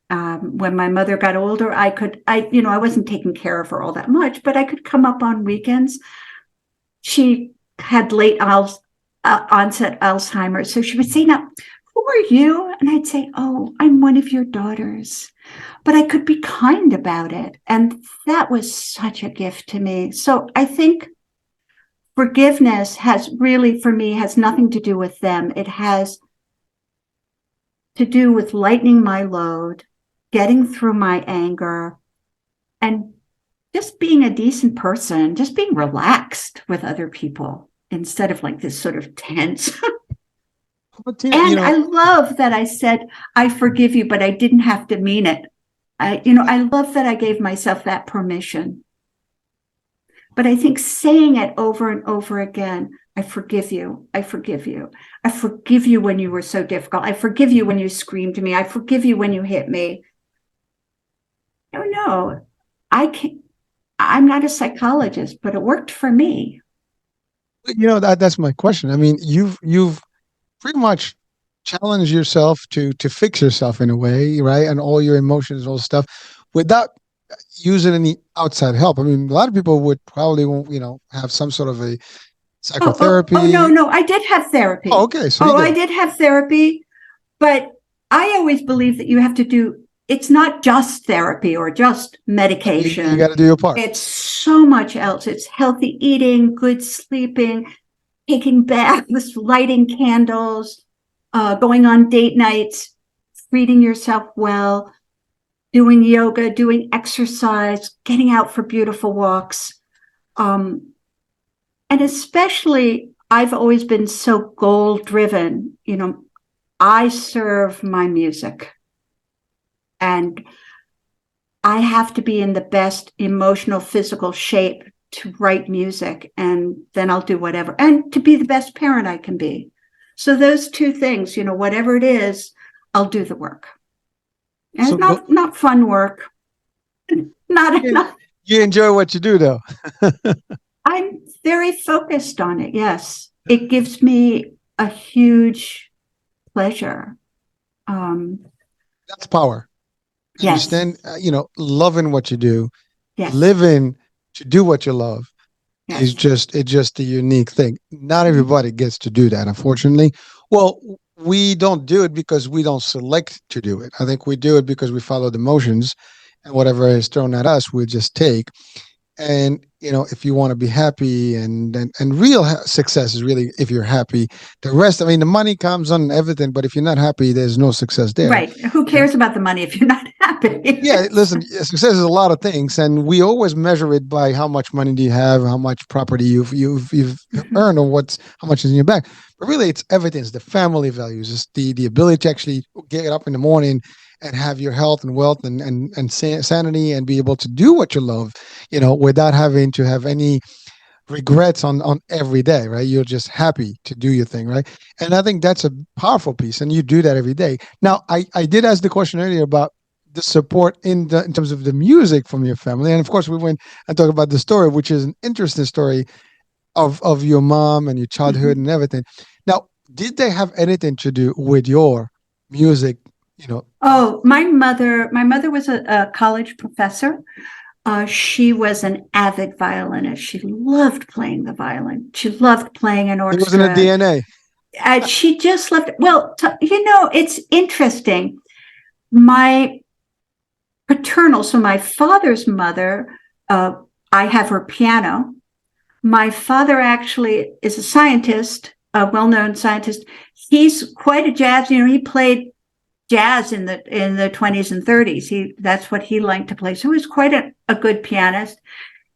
Speaker 3: When my mother got older, I wasn't taking care of her all that much, but I could come up on weekends. She had late onset Alzheimer's. So she would say, now, who are you? And I'd say, oh, I'm one of your daughters. But I could be kind about it. And that was such a gift to me. So I think forgiveness has nothing to do with them. It has to do with lightening my load, getting through my anger, and just being a decent person, just being relaxed with other people instead of like this sort of tense. I love that I said, I forgive you, but I didn't have to mean it. I love that I gave myself that permission. But I think saying it over and over again, I forgive you. I forgive you. I forgive you when you were so difficult. I forgive you when you screamed to me. I forgive you when you hit me. No, I'm not a psychologist, but it worked for me.
Speaker 2: That's my question. I mean, you've pretty much challenged yourself to fix yourself in a way, right? And all your emotions, all stuff, without using any outside help. I mean, a lot of people would probably, have some sort of a psychotherapy.
Speaker 3: No, I did have therapy.
Speaker 2: Oh, okay. So
Speaker 3: I did have therapy, but I always believe that you have to do. It's not just therapy or just medication.
Speaker 2: You got to do your part.
Speaker 3: It's so much else. It's healthy eating, good sleeping, taking baths, lighting candles, going on date nights, treating yourself well, doing yoga, doing exercise, getting out for beautiful walks. And especially, I've always been so goal driven. I serve my music. And I have to be in the best emotional, physical shape to write music, and then I'll do whatever, and to be the best parent I can be. So those two things, whatever it is, I'll do the work. And so, not fun work.
Speaker 2: You enjoy what you do, though.
Speaker 3: I'm very focused on it. Yes, it gives me a huge pleasure.
Speaker 2: That's power.
Speaker 3: Yes.
Speaker 2: Understand, loving what you do,
Speaker 3: yes.
Speaker 2: Living to do what you love
Speaker 3: yes.
Speaker 2: is just a unique thing. Not everybody gets to do that, unfortunately. Well, we don't do it because we don't select to do it. I think we do it because we follow the motions, and whatever is thrown at us, we just take. And if you want to be happy, and real success is really if you're happy. The rest, I mean, the money comes on everything, but if you're not happy, there's no success there.
Speaker 3: Right? Who cares about the money if you're not happy?
Speaker 2: Yeah, listen, success is a lot of things, and we always measure it by how much money do you have, how much property you've earned, or how much is in your bank. But really, it's everything. It's the family values. It's the ability to actually get up in the morning and have your health and wealth and sanity, and be able to do what you love, without having to have any regrets on every day, right? You're just happy to do your thing, right? And I think that's a powerful piece, and you do that every day. Now, I did ask the question earlier about the support in terms of the music from your family, and of course we went and talked about the story, which is an interesting story of your mom and your childhood and everything. Now, did they have anything to do with your music?
Speaker 3: Oh, my mother was a college professor. She was an avid violinist. She loved playing the violin. She loved playing an orchestra.
Speaker 2: It wasn't a DNA.
Speaker 3: She just loved it. Well, it's interesting. My paternal, so my father's mother, I have her piano. My father actually is a scientist, a well-known scientist. He's quite a jazz, he played jazz in the 20s and 30s. That's what he liked to play. So he was quite a good pianist.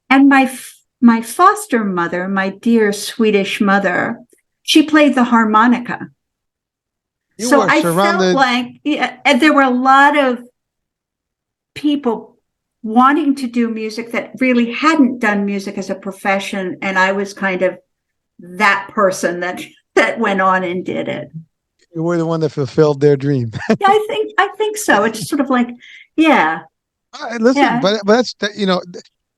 Speaker 3: And my my foster mother, my dear Swedish mother, she played the harmonica. So I felt like and there were a lot of people wanting to do music that really hadn't done music as a profession, and I was kind of that person that went on and did it.
Speaker 2: You were the one that fulfilled their dream.
Speaker 3: I think so. It's sort of like, yeah.
Speaker 2: Listen, yeah. But that's,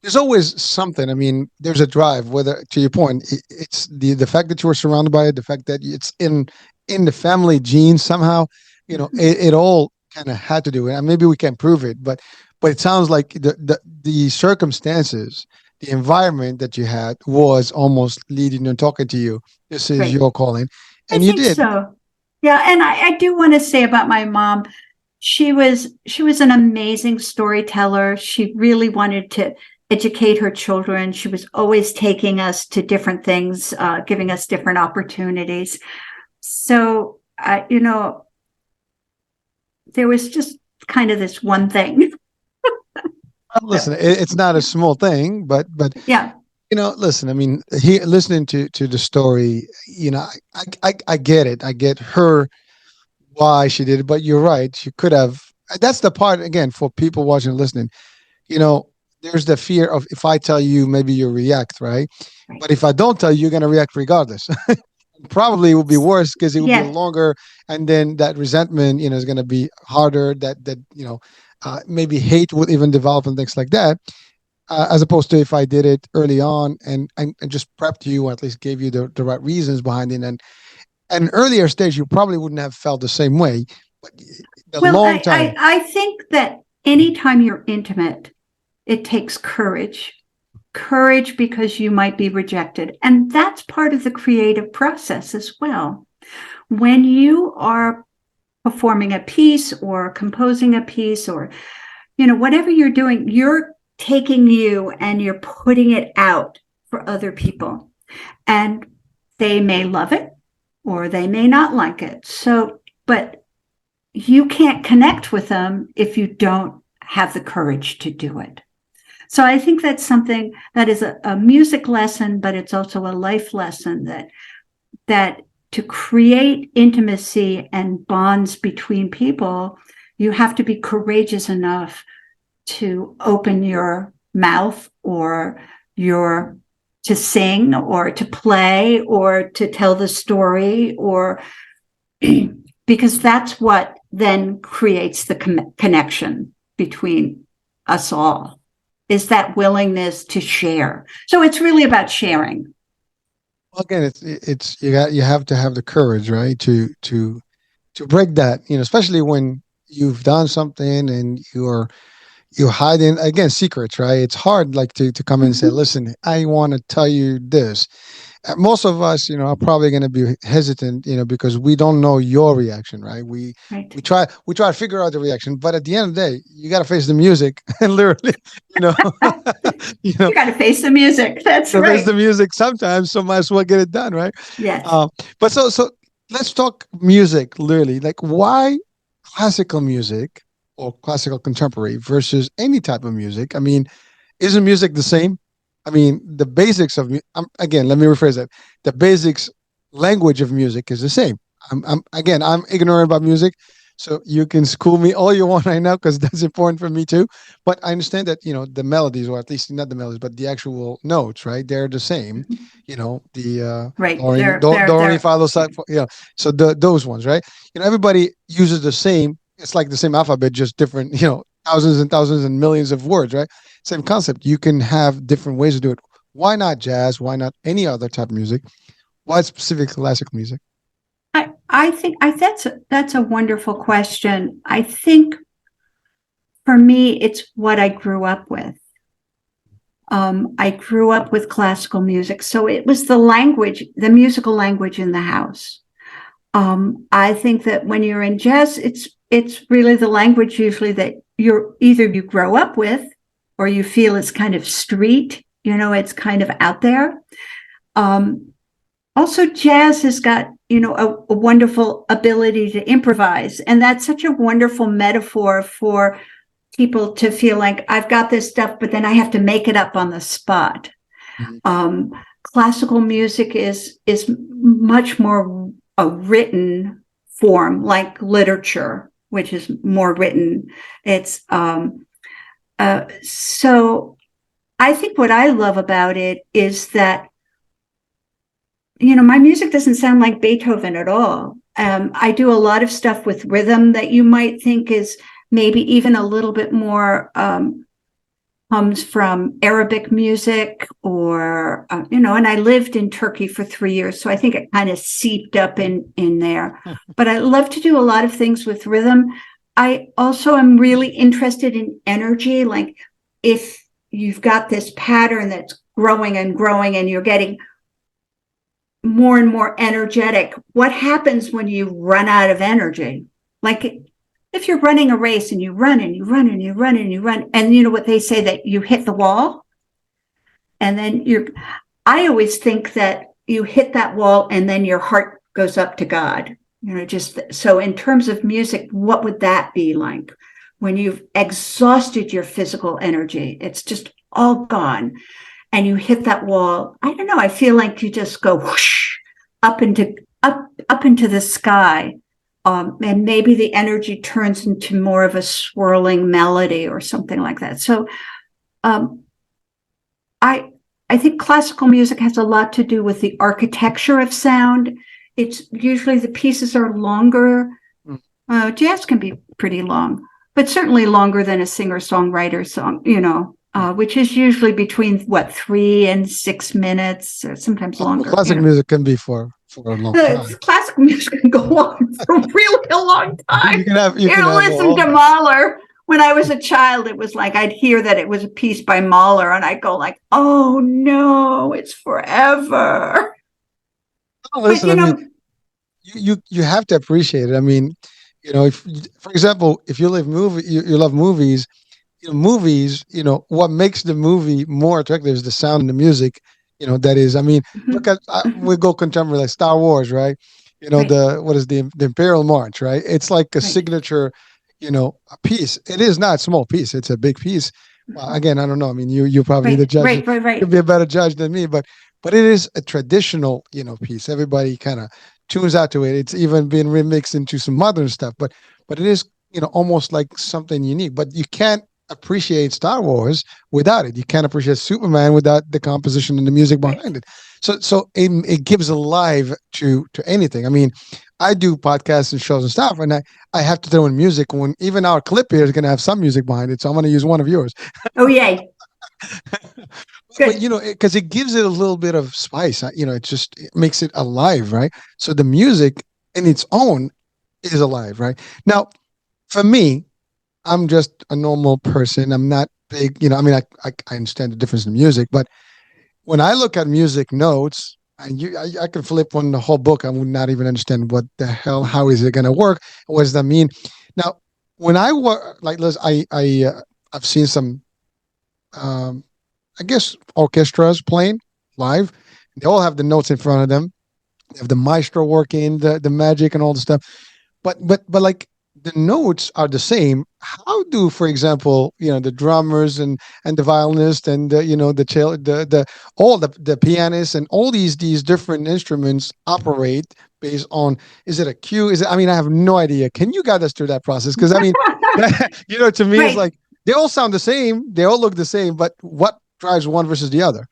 Speaker 2: there's always something. I mean, there's a drive. Whether, to your point, it's the fact that you were surrounded by it, the fact that it's in the family gene somehow. It all kind of had to do it. And maybe we can't prove it, but it sounds like the circumstances, the environment that you had was almost leading and talking to you. This is your calling, and you did.
Speaker 3: So. Yeah, and I do want to say about my mom, she was an amazing storyteller. She really wanted to educate her children. She was always taking us to different things, giving us different opportunities. So, there was just kind of this one thing.
Speaker 2: Listen, it's not a small thing, but
Speaker 3: yeah.
Speaker 2: Listen, I mean, listening to the story, I get it. I get her, why she did it, but you're right. She could have, that's the part, again, for people watching and listening, there's the fear of, if I tell you, maybe you react, right? But if I don't tell you, you're going to react regardless. Probably it will be worse because it will be longer. And then that resentment, is going to be harder, maybe hate would even develop and things like that. As opposed to if I did it early on and just prepped you, or at least gave you the right reasons behind it. And at an earlier stage, you probably wouldn't have felt the same way. But long time.
Speaker 3: I think that anytime you're intimate, it takes courage. Courage because you might be rejected. And that's part of the creative process as well. When you are performing a piece or composing a piece or, whatever you're doing, you're taking you and you're putting it out for other people, and they may love it or they may not like it. So, but you can't connect with them if you don't have the courage to do it. So I think that's something that is a music lesson, but it's also a life lesson that to create intimacy and bonds between people, you have to be courageous enough to open your mouth or to sing or to play or to tell the story, or because that's what then creates the connection between us all, is that willingness to share. So it's really about sharing.
Speaker 2: Well, again, it's you have to have the courage, right, to break that, especially when you've done something and you're hiding, again, secrets, right? It's hard, like, to come in and say, listen, I want to tell you this. Most of us, are probably going to be hesitant, because we don't know your reaction, right? We try to figure out the reaction, but at the end of the day, you got to face the music, and literally,
Speaker 3: you got to face the music. That's right.
Speaker 2: Face the music sometimes, so might as well get it done, right?
Speaker 3: Yes.
Speaker 2: But so let's talk music, literally. Like, why classical music or classical contemporary versus any type of music? I mean, isn't music the same? I mean, the basics of again, let me rephrase that. The basics language of music is the same. I'm ignorant about music, so you can school me all you want right now, because that's important for me too. But I understand that the melodies, or at least not the melodies, but the actual notes, right? They're the same. The
Speaker 3: right.
Speaker 2: Do re mi fa lo sol. So those ones, right? Everybody uses the same. It's like the same alphabet, just different, thousands and thousands and millions of words, right? Same concept. You can have different ways to do it. Why not jazz? Why not any other type of music? Why specifically classical music?
Speaker 3: I think that's a wonderful question. I think for me, it's what I grew up with. I grew up with classical music, so it was the language, the musical language in the house. I think that when you're in jazz, it's really the language usually that you grow up with, or you feel it's kind of street, it's kind of out there. Also, jazz has got, a wonderful ability to improvise. And that's such a wonderful metaphor for people to feel like, I've got this stuff, but then I have to make it up on the spot. Classical music is much more a written form, like literature, which is more written. It's so I think what I love about it is that, my music doesn't sound like Beethoven at all. I do a lot of stuff with rhythm that you might think is maybe even a little bit more comes from Arabic music or, and I lived in Turkey for 3 years. So I think it kind of seeped up in there. But I love to do a lot of things with rhythm. I also am really interested in energy. Like if you've got this pattern that's growing and growing and you're getting more and more energetic, what happens when you run out of energy? Like if you're running a race and you run and you run and you run and you run, and you know what they say, that you hit the wall and then I always think that you hit that wall and then your heart goes up to God, just so in terms of music, what would that be like when you've exhausted your physical energy? It's just all gone. And you hit that wall. I don't know. I feel like you just go whoosh up into the sky, and maybe the energy turns into more of a swirling melody or something like that. So, I think classical music has a lot to do with the architecture of sound. It's usually the pieces are longer. Jazz can be pretty long, but certainly longer than a singer-songwriter song. Which is usually between 3 and 6 minutes, or sometimes longer.
Speaker 2: Classic music can be for a long time.
Speaker 3: Classical music can go on for really a long time.
Speaker 2: You can
Speaker 3: listen to Mahler. When I was a child, it was like I'd hear that it was a piece by Mahler, and I'd go like, "Oh no, it's forever."
Speaker 2: Oh, listen, you have to appreciate it. I mean, if, for example, if you love movies. Movies, what makes the movie more attractive is the sound and the music. That is, I mean, look at we go contemporary, like Star Wars, right?
Speaker 3: Right.
Speaker 2: The Imperial March, right? It's like a signature, a piece. It is not a small piece; it's a big piece. Again, I don't know. I mean, you probably the judge.
Speaker 3: Right.
Speaker 2: You'll be a better judge than me, but it is a traditional, piece. Everybody kind of tunes out to it. It's even been remixed into some modern stuff, but it is, almost like something unique. But you can't appreciate Star Wars without it. You can't appreciate Superman without the composition and the music behind it. So it gives a life to anything. I mean, I do podcasts and shows and stuff, and I have to throw in music when even our clip here is going to have some music behind it. So I'm going to use one of yours.
Speaker 3: Oh, yay.
Speaker 2: But because it gives it a little bit of spice. It makes it alive, right? So the music in its own is alive, right? Now, for me, I'm just a normal person. I'm not big, I mean, I understand the difference in music, but when I look at music notes, and I can flip on the whole book, I would not even understand what the hell, how is it going to work? What does that mean? Now, when I work, like, I've seen some, I guess, orchestras playing live. They all have the notes in front of them. They have the maestro working, the magic and all the stuff. But like, the notes are the same. How do, for example, the drummers and the violinist and the cello, the pianists and all these different instruments operate based on? Is it a cue? I mean, I have no idea. Can you guide us through that process? Because I mean, to me, It's like they all sound the same, they all look the same, but what drives one versus the other?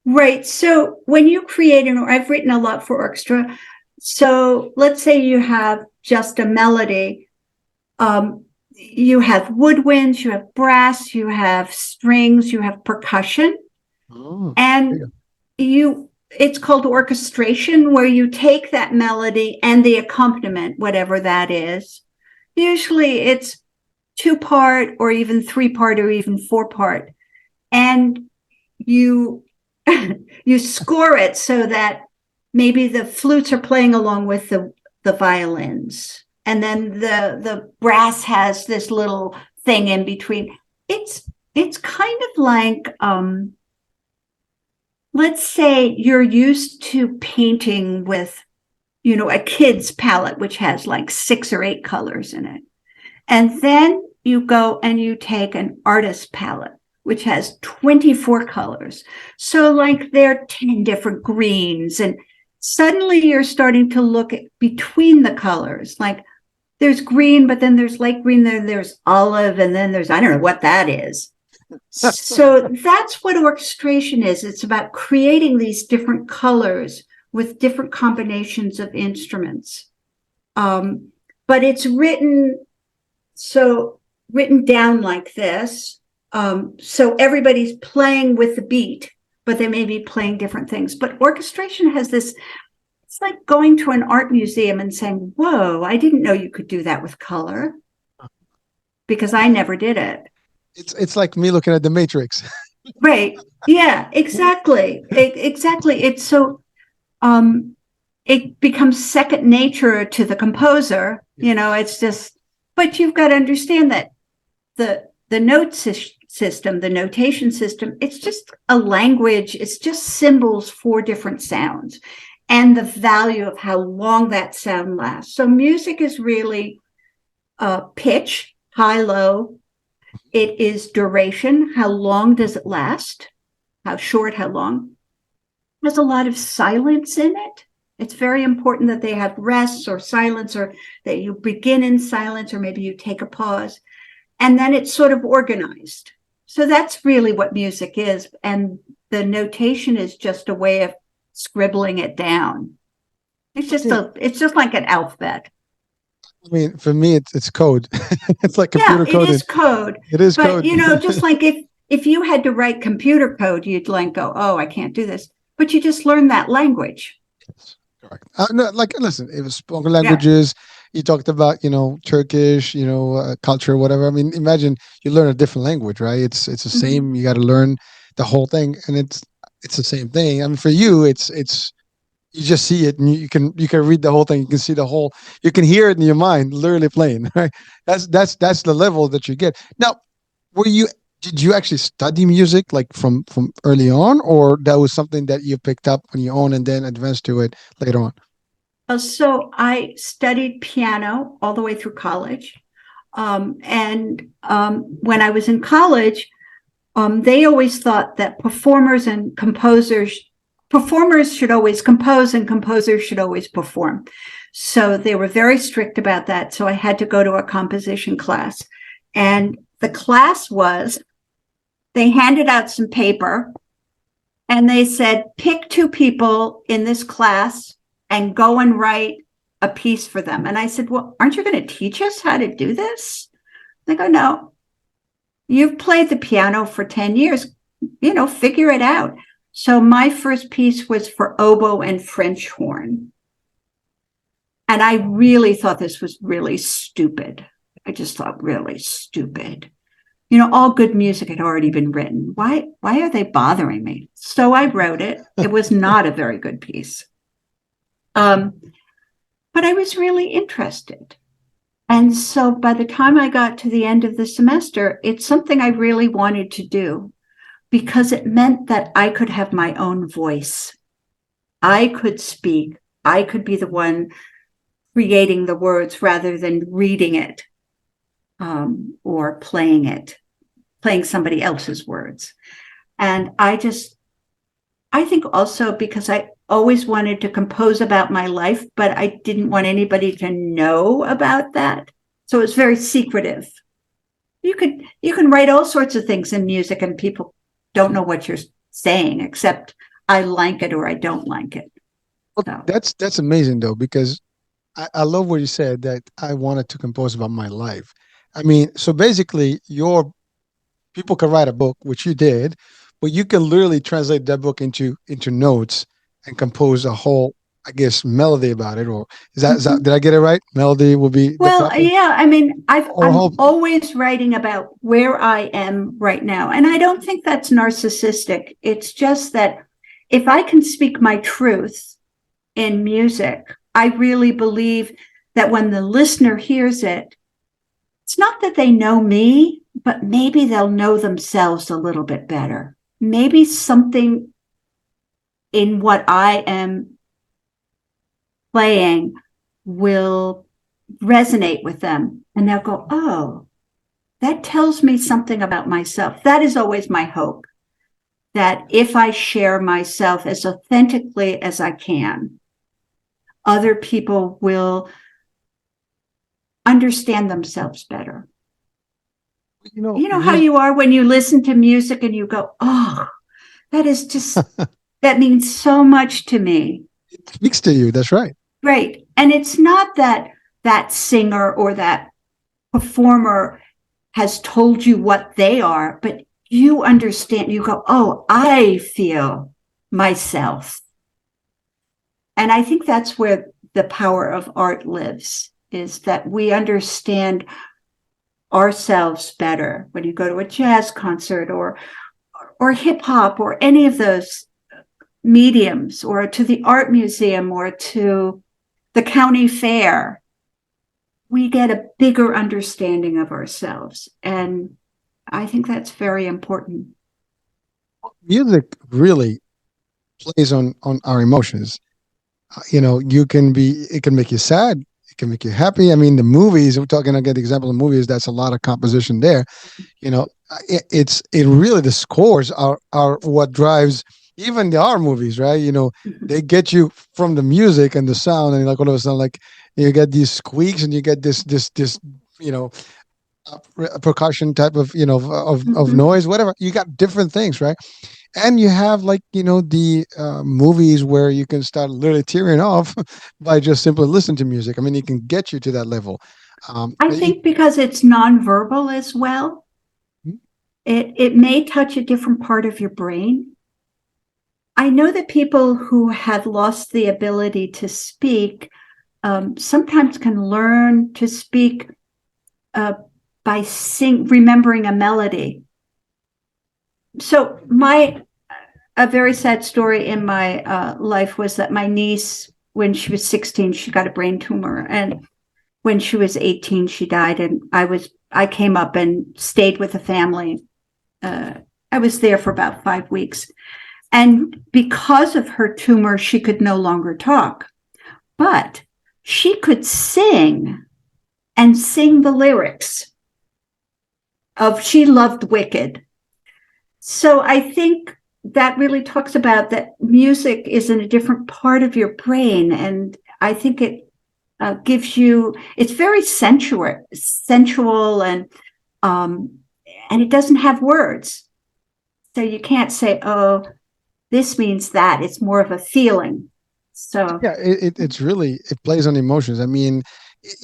Speaker 3: Right. So when you create I've written a lot for orchestra. So let's say you have just a melody. You have woodwinds, you have brass, you have strings, you have percussion, and it's called orchestration, where you take that melody and the accompaniment, whatever that is. Usually it's 2-part or even 3-part or even 4-part, and you score it so that maybe the flutes are playing along with the violins. And then the brass has this little thing in between. It's kind of like, let's say you're used to painting with, a kid's palette, which has like 6 or 8 colors in it. And then you go and you take an artist's palette, which has 24 colors. So like there are 10 different greens, and suddenly you're starting to look at between the colors. Like there's green, but then there's light green, then there's olive, and then there's, I don't know what that is. So that's what orchestration is. It's about creating these different colors with different combinations of instruments. But it's written down like this. So everybody's playing with the beat, but they may be playing different things. But orchestration has this, it's like going to an art museum and saying, whoa, I didn't know you could do that with color, because I never did it.
Speaker 2: It's like me looking at the Matrix.
Speaker 3: Right. Yeah, exactly. Exactly. It's so, it becomes second nature to the composer. It's just, but you've got to understand that the note system, the notation system, it's just a language. It's just symbols for different sounds and the value of how long that sound lasts. So music is really pitch, high, low. It is duration. How long does it last? How short, how long? There's a lot of silence in it. It's very important that they have rests or silence, or that you begin in silence, or maybe you take a pause. And then it's sort of organized. So that's really what music is. And the notation is just a way of scribbling it down. It's just like an alphabet.
Speaker 2: I mean, for me, it's code. It's like computer code.
Speaker 3: It is code.
Speaker 2: It is
Speaker 3: code.
Speaker 2: But,
Speaker 3: just like if you had to write computer code, you'd like go, oh, I can't do this. But you just learn that language.
Speaker 2: Yes, correct. No, like, listen, it was spoken languages. Yeah. You talked about, Turkish, culture, whatever. I mean, imagine you learn a different language, right? It's the same. You got to learn the whole thing, and it's the same thing. I mean, for you, it's you just see it, and you can read the whole thing. You can see the whole. You can hear it in your mind, literally playing. Right? That's the level that you get. Now, did you actually study music like from early on, or that was something that you picked up on your own and then advanced to it later on?
Speaker 3: So I studied piano all the way through college. And when I was in college, they always thought that performers should always compose and composers should always perform. So they were very strict about that. So I had to go to a composition class. And the class they handed out some paper and they said, pick 2 people in this class and go and write a piece for them. And I said, well, aren't you going to teach us how to do this? They go, no, you've played the piano for 10 years, figure it out. So my first piece was for oboe and French horn. And I really thought this was really stupid. I just thought really stupid. All good music had already been written. Why are they bothering me? So I wrote it. It was not a very good piece. But I was really interested. And so by the time I got to the end of the semester, it's something I really wanted to do because it meant that I could have my own voice. I could speak. I could be the one creating the words rather than reading it or playing somebody else's words. And I think also because I always wanted to compose about my life, but I didn't want anybody to know about that. So it's very secretive. You can write all sorts of things in music and people don't know what you're saying, except I like it or I don't like it.
Speaker 2: Well, so. That's amazing though, because I love what you said that I wanted to compose about my life. I mean, so basically people can write a book, which you did, but you can literally translate that book into notes and compose a whole, I guess, melody about it. Or is that did I get it right? Melody will be
Speaker 3: yeah. I mean, I'm always writing about where I am right now, and I don't think that's narcissistic. It's just that if I can speak my truth in music, I really believe that when the listener hears it, it's not that they know me, but maybe they'll know themselves a little bit better. Maybe something in what I am playing will resonate with them. And they'll go, oh, that tells me something about myself. That is always my hope, that if I share myself as authentically as I can, other people will understand themselves better. You know how you are when you listen to music and you go, oh, that is just, that means so much to me.
Speaker 2: It speaks to you. That's right.
Speaker 3: Right. And it's not that that singer or that performer has told you what they are, but you understand, you go, oh, I feel myself. And I think that's where the power of art lives, is that we understand ourselves better. When you go to a jazz concert or hip hop or any of those mediums, or to the art museum or to the county fair, we get a bigger understanding of ourselves. And I think that's very important.
Speaker 2: Music really plays on our emotions. It can make you sad, it can make you happy. I mean, the movies, we're talking, again, the example of movies, that's a lot of composition there. It really, the scores are what drives even the art movies, right? They get you from the music and the sound, and like all of a sudden, like you get these squeaks and you get this percussion type of noise, whatever. You got different things, right? And you have, like, the movies where you can start literally tearing off by just simply listening to music. I mean, it can get you to that level.
Speaker 3: I think because it's nonverbal as well, it may touch a different part of your brain. I know that people who have lost the ability to speak sometimes can learn to speak by remembering a melody. So a very sad story in my life was that my niece, when she was 16, she got a brain tumor, and when she was 18, she died. And I came up and stayed with the family. I was there for about 5 weeks, and because of her tumor, she could no longer talk, but she could sing and sing the lyrics of "She Loved Wicked." So I think that really talks about that music is in a different part of your brain. And I think it gives you, it's very sensual and it doesn't have words. So you can't say, oh, this means that. It's more of a feeling. So
Speaker 2: yeah, it plays on emotions. I mean,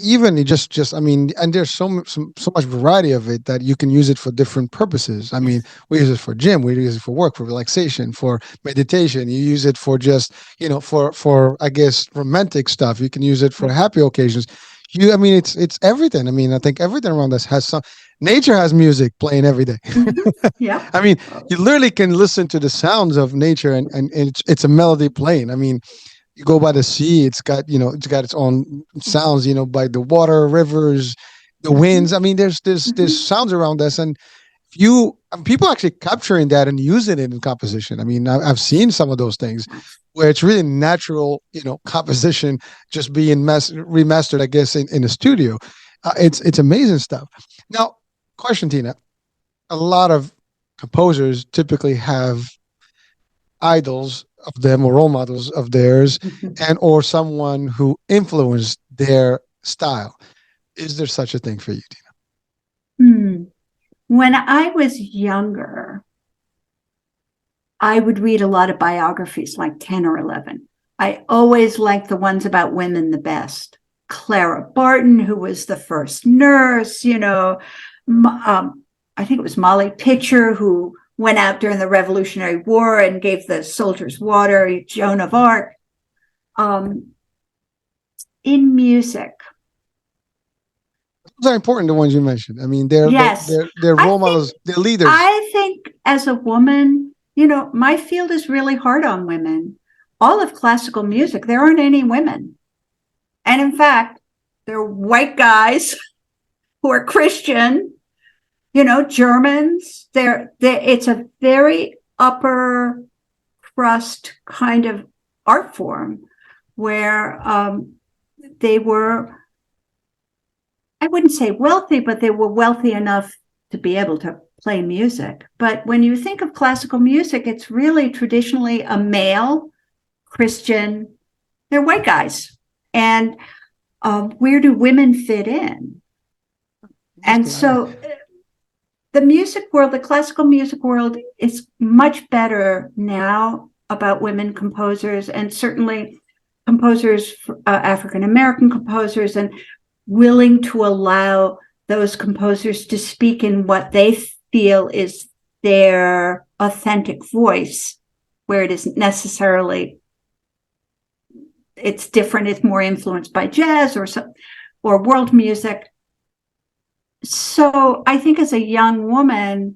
Speaker 2: even I mean, and there's so much variety of it that you can use it for different purposes. I mean, we use it for gym, we use it for work, for relaxation, for meditation. You use it for just, for I guess romantic stuff. You can use it for happy occasions. I mean, it's everything. I mean, I think everything around us has nature has music playing every day.
Speaker 3: Yeah.
Speaker 2: I mean, you literally can listen to the sounds of nature and it's a melody playing. I mean, you go by the sea, it's got its own sounds, by the water, rivers, the winds. I mean, there's sounds around us, and people actually capturing that and using it in composition. I mean, I've seen some of those things where it's really natural, composition just being remastered, I guess, in a studio. It's amazing stuff. Now, question, Tina: a lot of composers typically have idols of them or role models of theirs, and or someone who influenced their style. Is there such a thing for you, Tina?
Speaker 3: When I was younger, I would read a lot of biographies, like 10 or 11. I always liked the ones about women the best. Clara Barton, who was the first nurse, I think it was Molly Pitcher, who went out during the Revolutionary War and gave the soldiers water, Joan of Arc. In music,
Speaker 2: those are important, the ones you mentioned. I mean, they're role models, they're leaders.
Speaker 3: I think as a woman, my field is really hard on women. All of classical music, there aren't any women. And in fact, they're white guys who are Christian, Germans. It's a very upper crust kind of art form where they were, I wouldn't say wealthy, but they were wealthy enough to be able to play music. But when you think of classical music, it's really traditionally a male, Christian, they're white guys. And where do women fit in? And so the music world, the classical music world, is much better now about women composers, and certainly composers, African-American composers, and willing to allow those composers to speak in what they feel is their authentic voice, where it isn't necessarily, it's different, it's more influenced by jazz or world music. So I think as a young woman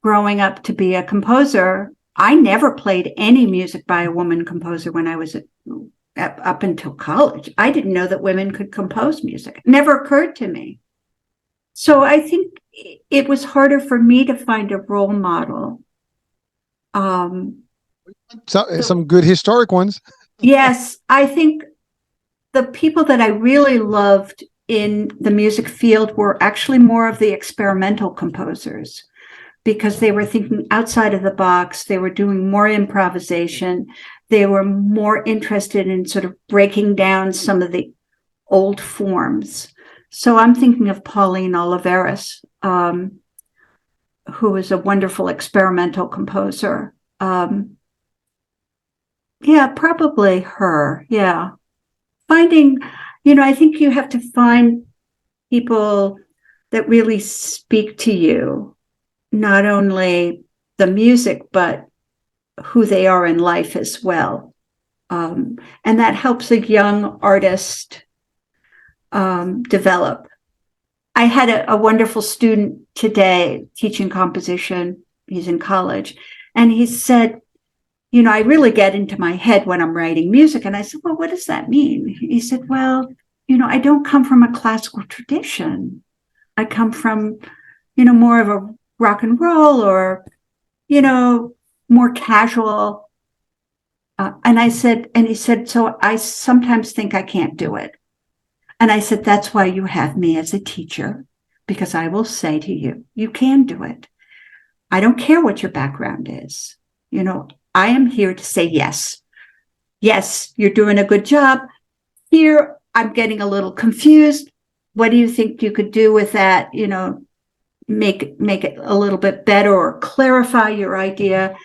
Speaker 3: growing up to be a composer, I never played any music by a woman composer when I was up until college. I didn't know that women could compose music. It never occurred to me. So I think it was harder for me to find a role model.
Speaker 2: Some good historic ones.
Speaker 3: Yes, I think the people that I really loved in the music field were actually more of the experimental composers, because they were thinking outside of the box. They were doing more improvisation. They were more interested in sort of breaking down some of the old forms. So I'm thinking of Pauline Oliveras, who is a wonderful experimental composer. Yeah, probably her. Yeah. Finding, I think you have to find people that really speak to you, not only the music, but who they are in life as well. And that helps a young artist develop. I had a wonderful student today teaching composition. He's in college. And he said, I really get into my head when I'm writing music. And I said, well, what does that mean? He said, well, I don't come from a classical tradition. I come from, more of a rock and roll or, more casual. And he said, so I sometimes think I can't do it. And I said, that's why you have me as a teacher, because I will say to you, you can do it. I don't care what your background is. I am here to say yes. Yes, you're doing a good job. Here, I'm getting a little confused. What do you think you could do with that? Make it a little bit better or clarify your idea.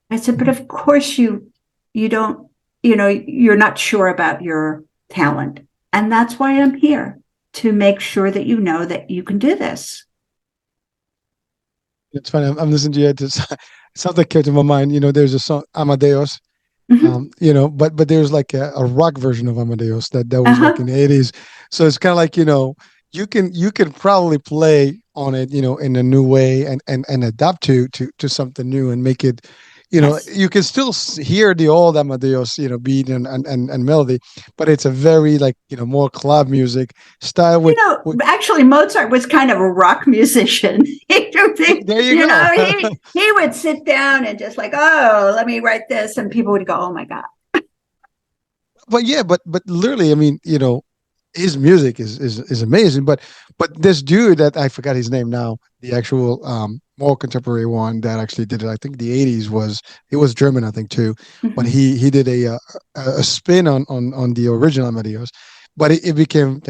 Speaker 3: I said, but of course you don't, you're not sure about your talent. And that's why I'm here, to make sure that you know that you can do this.
Speaker 2: It's funny. I'm listening to you. Something came to my mind. There's a song, Amadeus.
Speaker 3: Mm-hmm.
Speaker 2: But there's like a rock version of Amadeus that was like in the 80s. So it's kind of like, you can probably play on it, in a new way and adapt to something new and make it,
Speaker 3: Yes.
Speaker 2: you can still hear the old Amadeus, beat and melody, but it's a very like, more club music style with,
Speaker 3: actually Mozart was kind of a rock musician.
Speaker 2: there you go.
Speaker 3: he would sit down and just like, oh, let me write this. And people would go, oh my God.
Speaker 2: But yeah, but literally, I mean, his music is amazing. But this dude that I forgot his name now, the actual more contemporary one that actually did it, I think the 80s he was German, I think too.
Speaker 3: Mm-hmm.
Speaker 2: But he did a spin on the original Amadeus. But it became but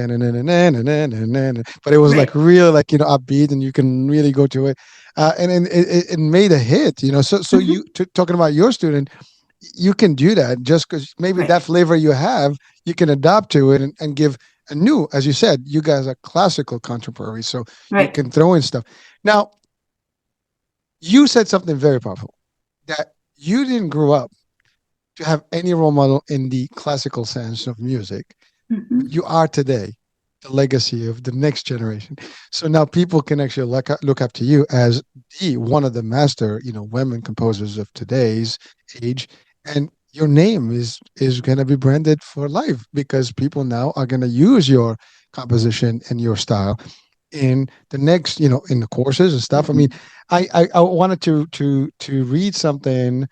Speaker 2: it was like real like upbeat, and you can really go to it. And it made a hit, so
Speaker 3: Mm-hmm.
Speaker 2: you talking about your student, you can do that just because maybe that flavor you have, you can adapt to it and give a new, as you said, you guys are classical contemporary, so you can throw in stuff. Now, you said something very powerful, that you didn't grow up to have any role model in the classical sense of music.
Speaker 3: Mm-hmm.
Speaker 2: But you are today the legacy of the next generation. So now people can actually look up to you as one of the master, women composers of today's age. And your name is going to be branded for life, because people now are going to use your composition and your style in the next, in the courses and stuff. I mean, I wanted to read something,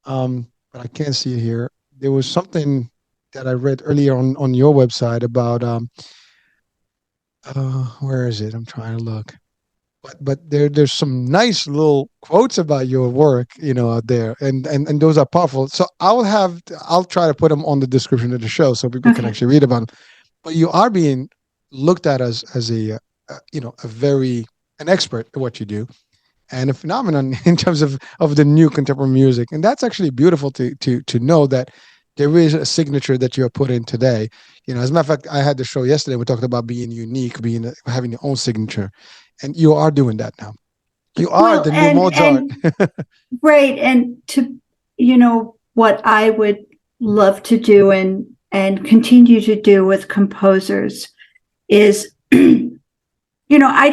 Speaker 2: but I can't see it here. There was something that I read earlier on your website about where is it? I'm trying to look. but there's some nice little quotes about your work, out there, and those are powerful. So I'll try to put them on the description of the show so people can actually read about them. But you are being looked at as an expert at what you do, and a phenomenon in terms of the new contemporary music. And that's actually beautiful to know that there is a signature that you're put in today. As a matter of fact, I had the show yesterday. We talked about being unique, having your own signature, and you are doing that now. You are the new Mozart.
Speaker 3: Right. And what I would love to do and continue to do with composers is, again, I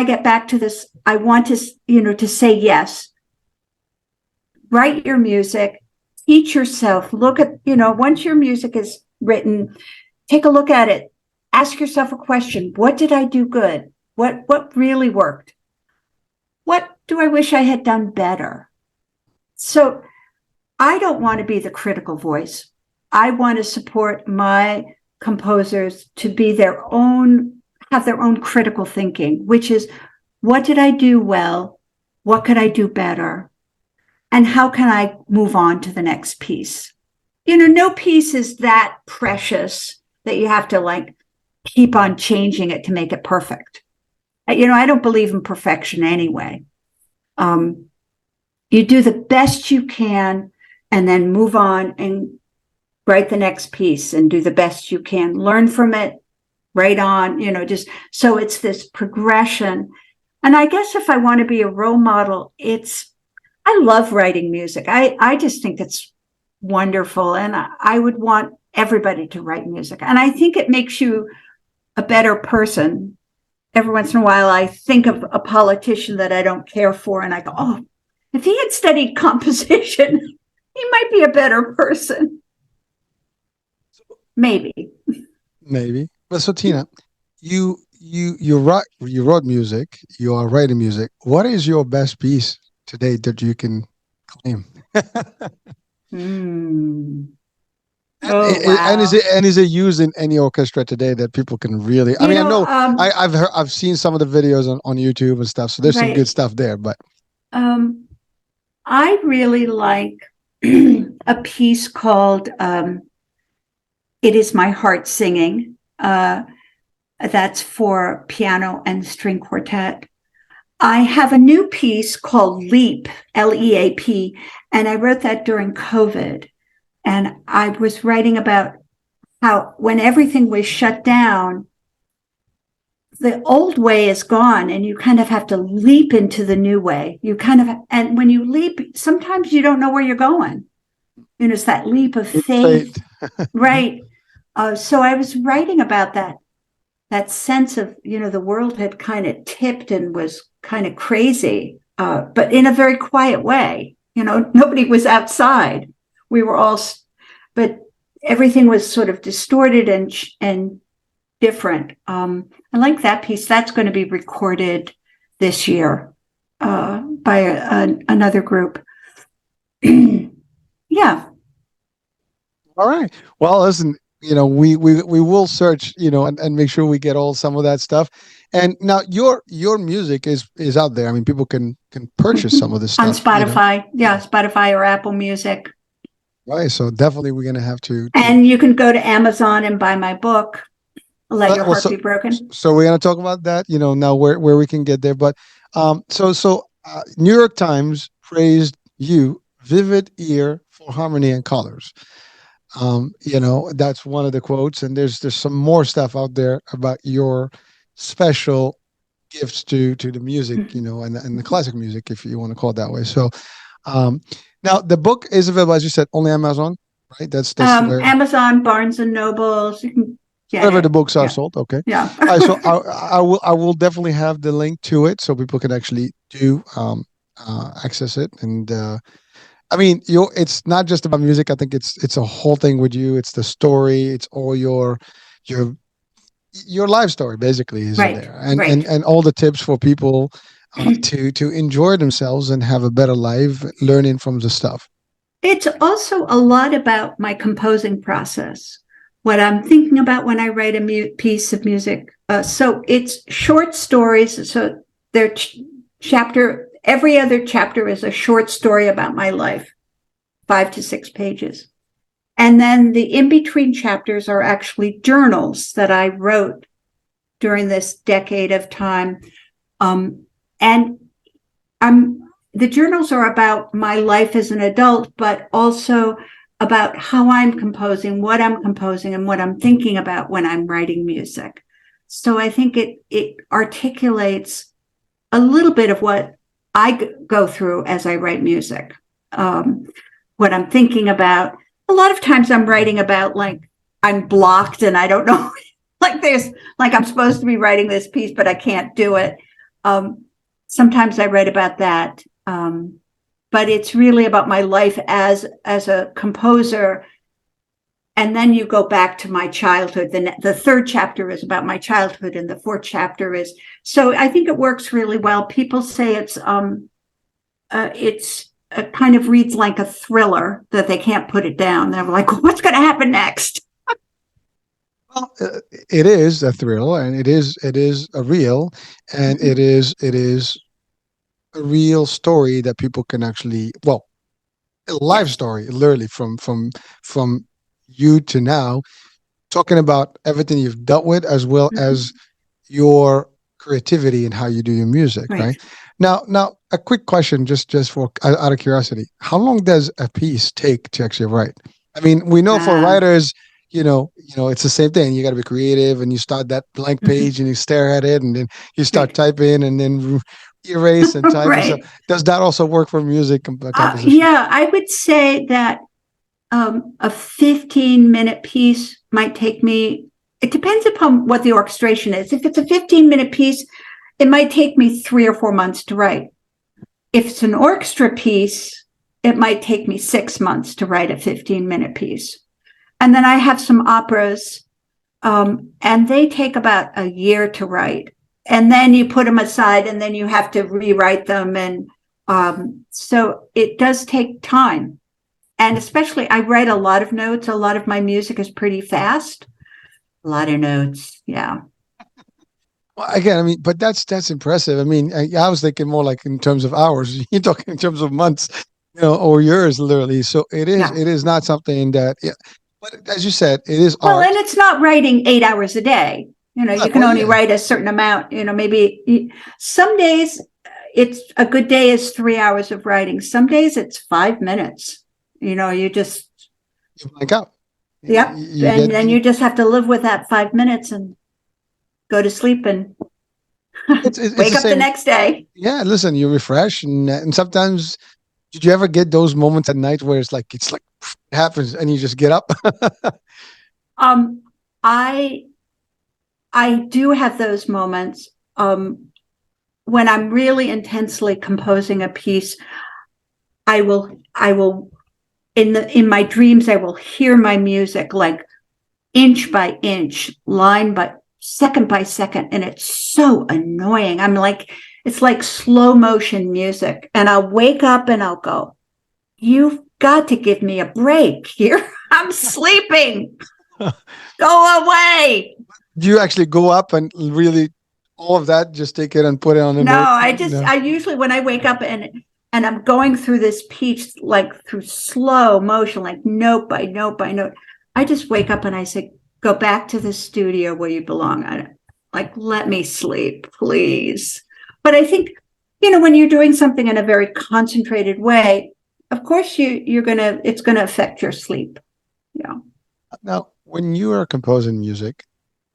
Speaker 3: get back to this. I want to say yes. Write your music, teach yourself, look at, once your music is written, take a look at it, ask yourself a question. What did I do good? What really worked? What do I wish I had done better? So I don't want to be the critical voice. I want to support my composers to be have their own critical thinking, which is, what did I do well? What could I do better? And how can I move on to the next piece? No piece is that precious that you have to keep on changing it to make it perfect. I don't believe in perfection anyway. You do the best you can and then move on and write the next piece and do the best you can. Learn from it, write on, just so it's this progression. And I guess if I want to be a role model, I love writing music. I just think it's wonderful. And I would want everybody to write music. And I think it makes you a better person. Every once in a while, I think of a politician that I don't care for, and I go, oh, if he had studied composition, he might be a better person. Maybe.
Speaker 2: But so, Tina, you wrote music, you are writing music. What is your best piece today that you can claim?
Speaker 3: Oh, wow.
Speaker 2: And is it used in any orchestra today that people can really? I know I've seen some of the videos on YouTube and stuff, so there's some good stuff there. But
Speaker 3: I really like a piece called "It Is My Heart Singing." That's for piano and string quartet. I have a new piece called Leap, L-E-A-P, and I wrote that during COVID. And I was writing about how when everything was shut down, the old way is gone and you kind of have to leap into the new way. And when you leap, sometimes you don't know where you're going. It's that leap of faith. Right. So I was writing about that sense of, the world had kind of tipped and was kind of crazy, but in a very quiet way. Nobody was outside. We were all, but everything was sort of distorted and different. I like that piece. That's going to be recorded this year by another group. Yeah.
Speaker 2: All right. Well, listen, we will search, and make sure we get some of that stuff. And now your music is out there. I mean, people can purchase some of this stuff
Speaker 3: on Spotify. Yeah, Spotify or Apple Music.
Speaker 2: Right. So definitely we're going to have to.
Speaker 3: And you can go to Amazon and buy my book, Let Your Heart Be Broken.
Speaker 2: So we're going to talk about that, now where we can get there. But New York Times praised you, vivid ear for harmony and colors. That's one of the quotes. And there's some more stuff out there about your special gifts to the music, and the classic music, if you want to call it that way. So, now the book is available, as you said, only Amazon, right? That's where
Speaker 3: Amazon, Barnes and Nobles. You can
Speaker 2: wherever the books are sold. Okay.
Speaker 3: Yeah.
Speaker 2: All right, so I will definitely have the link to it so people can actually access it. And it's not just about music. I think it's a whole thing with you. It's the story. It's all your life story basically is in there, and all the tips for people to enjoy themselves and have a better life, learning from the stuff.
Speaker 3: It's also a lot about my composing process. what I'm thinking about when I write a piece of music. So it's short stories. So they're every other chapter is a short story about my life, 5 to 6 pages. And then the in-between chapters are actually journals that I wrote during this decade of time. The journals are about my life as an adult, but also about how I'm composing, and what I'm thinking about when I'm writing music. So I think it articulates a little bit of what I go through as I write music, what I'm thinking about. A lot of times I'm writing about, like, I'm blocked and I don't know, like I'm supposed to be writing this piece, but I can't do it. Sometimes I write about that. But it's really about my life as a composer. And then you go back to my childhood. The third chapter is about my childhood, and the fourth chapter is. So I think it works really well. People say it's kind of reads like a thriller, that they can't put it down. They're like, what's going to happen next?
Speaker 2: Well, it is a thrill, and it is a real, and it is a real story that people can actually, well, a life story, literally from you to now, talking about everything you've dealt with, as well as your creativity and how you do your music, right? Now, a quick question, just for out of curiosity, how long does a piece take to actually write? I mean, we know for writers, it's the same thing. You got to be creative, and you start that blank page, and you stare at it, and then you start typing, and then erase and type.
Speaker 3: Right.
Speaker 2: So does that also work for music composition?
Speaker 3: Yeah, I would say that a 15-minute piece might take me. It depends upon what the orchestration is. If it's a 15-minute piece, it might take me 3 or 4 months to write. If it's an orchestra piece, it might take me 6 months to write a 15-minute piece. And then I have some operas, and they take about a year to write. And then you put them aside, and then you have to rewrite them. And so it does take time. And especially, I write a lot of notes. A lot of my music is pretty fast. A lot of notes, yeah.
Speaker 2: Well, again, I mean, but that's impressive. I mean, I was thinking more like in terms of hours. You're talking in terms of months, or years, literally. So it is not something that. Yeah. But as you said, it is art.
Speaker 3: Well, and it's not writing 8 hours a day. You can only write a certain amount. Maybe some days it's a good day is 3 hours of writing. Some days it's 5 minutes. You
Speaker 2: blank out.
Speaker 3: Yep. Then you just have to live with that 5 minutes and go to sleep and wake up the next day.
Speaker 2: Yeah, listen, you refresh, and sometimes, did you ever get those moments at night where it's like it happens and you just get up?
Speaker 3: I do have those moments when I'm really intensely composing a piece. I will in my dreams, I will hear my music like inch by inch, line by second by second, and it's so annoying. It's like slow motion music, and I'll wake up and I'll go, "You've got to give me a break here. I'm sleeping. Go away."
Speaker 2: Do you actually go up and really all of that, just take it and put it on the note?
Speaker 3: I usually, when I wake up and I'm going through this piece, like through slow motion, like note by note by note, I just wake up and I say, "Go back to the studio where you belong. Let me sleep, please." But I think, when you're doing something in a very concentrated way, of course it's gonna affect your sleep. Yeah.
Speaker 2: Now, when you are composing music,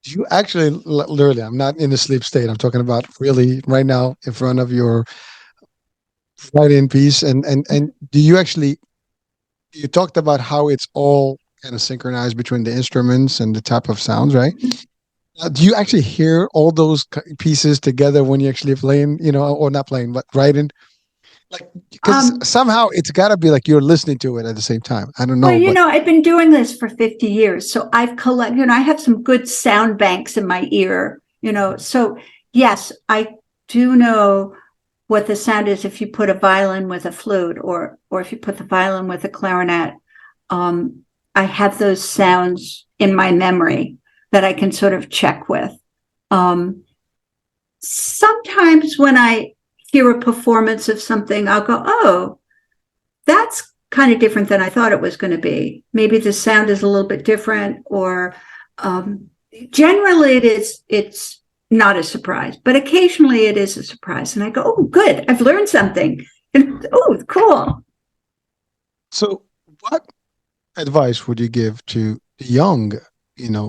Speaker 2: do you actually literally? I'm not in the sleep state. I'm talking about really right now in front of your writing piece, and do you actually? You talked about how it's all kind of synchronized between the instruments and the type of sounds, right? Do you actually hear all those pieces together when you're actually playing, or not playing, but writing? Because somehow it's got to be like you're listening to it at the same time. I don't know.
Speaker 3: Well, I've been doing this for 50 years. So I've collected, I have some good sound banks in my ear, So yes, I do know what the sound is if you put a violin with a flute, or if you put the violin with a clarinet. I have those sounds in my memory that I can sort of check with. Sometimes when I hear a performance of something, I'll go, oh, that's kind of different than I thought it was going to be. Maybe the sound is a little bit different, or generally it's not a surprise, but occasionally it is a surprise. And I go, oh, good, I've learned something. Oh, cool.
Speaker 2: So what advice would you give to young,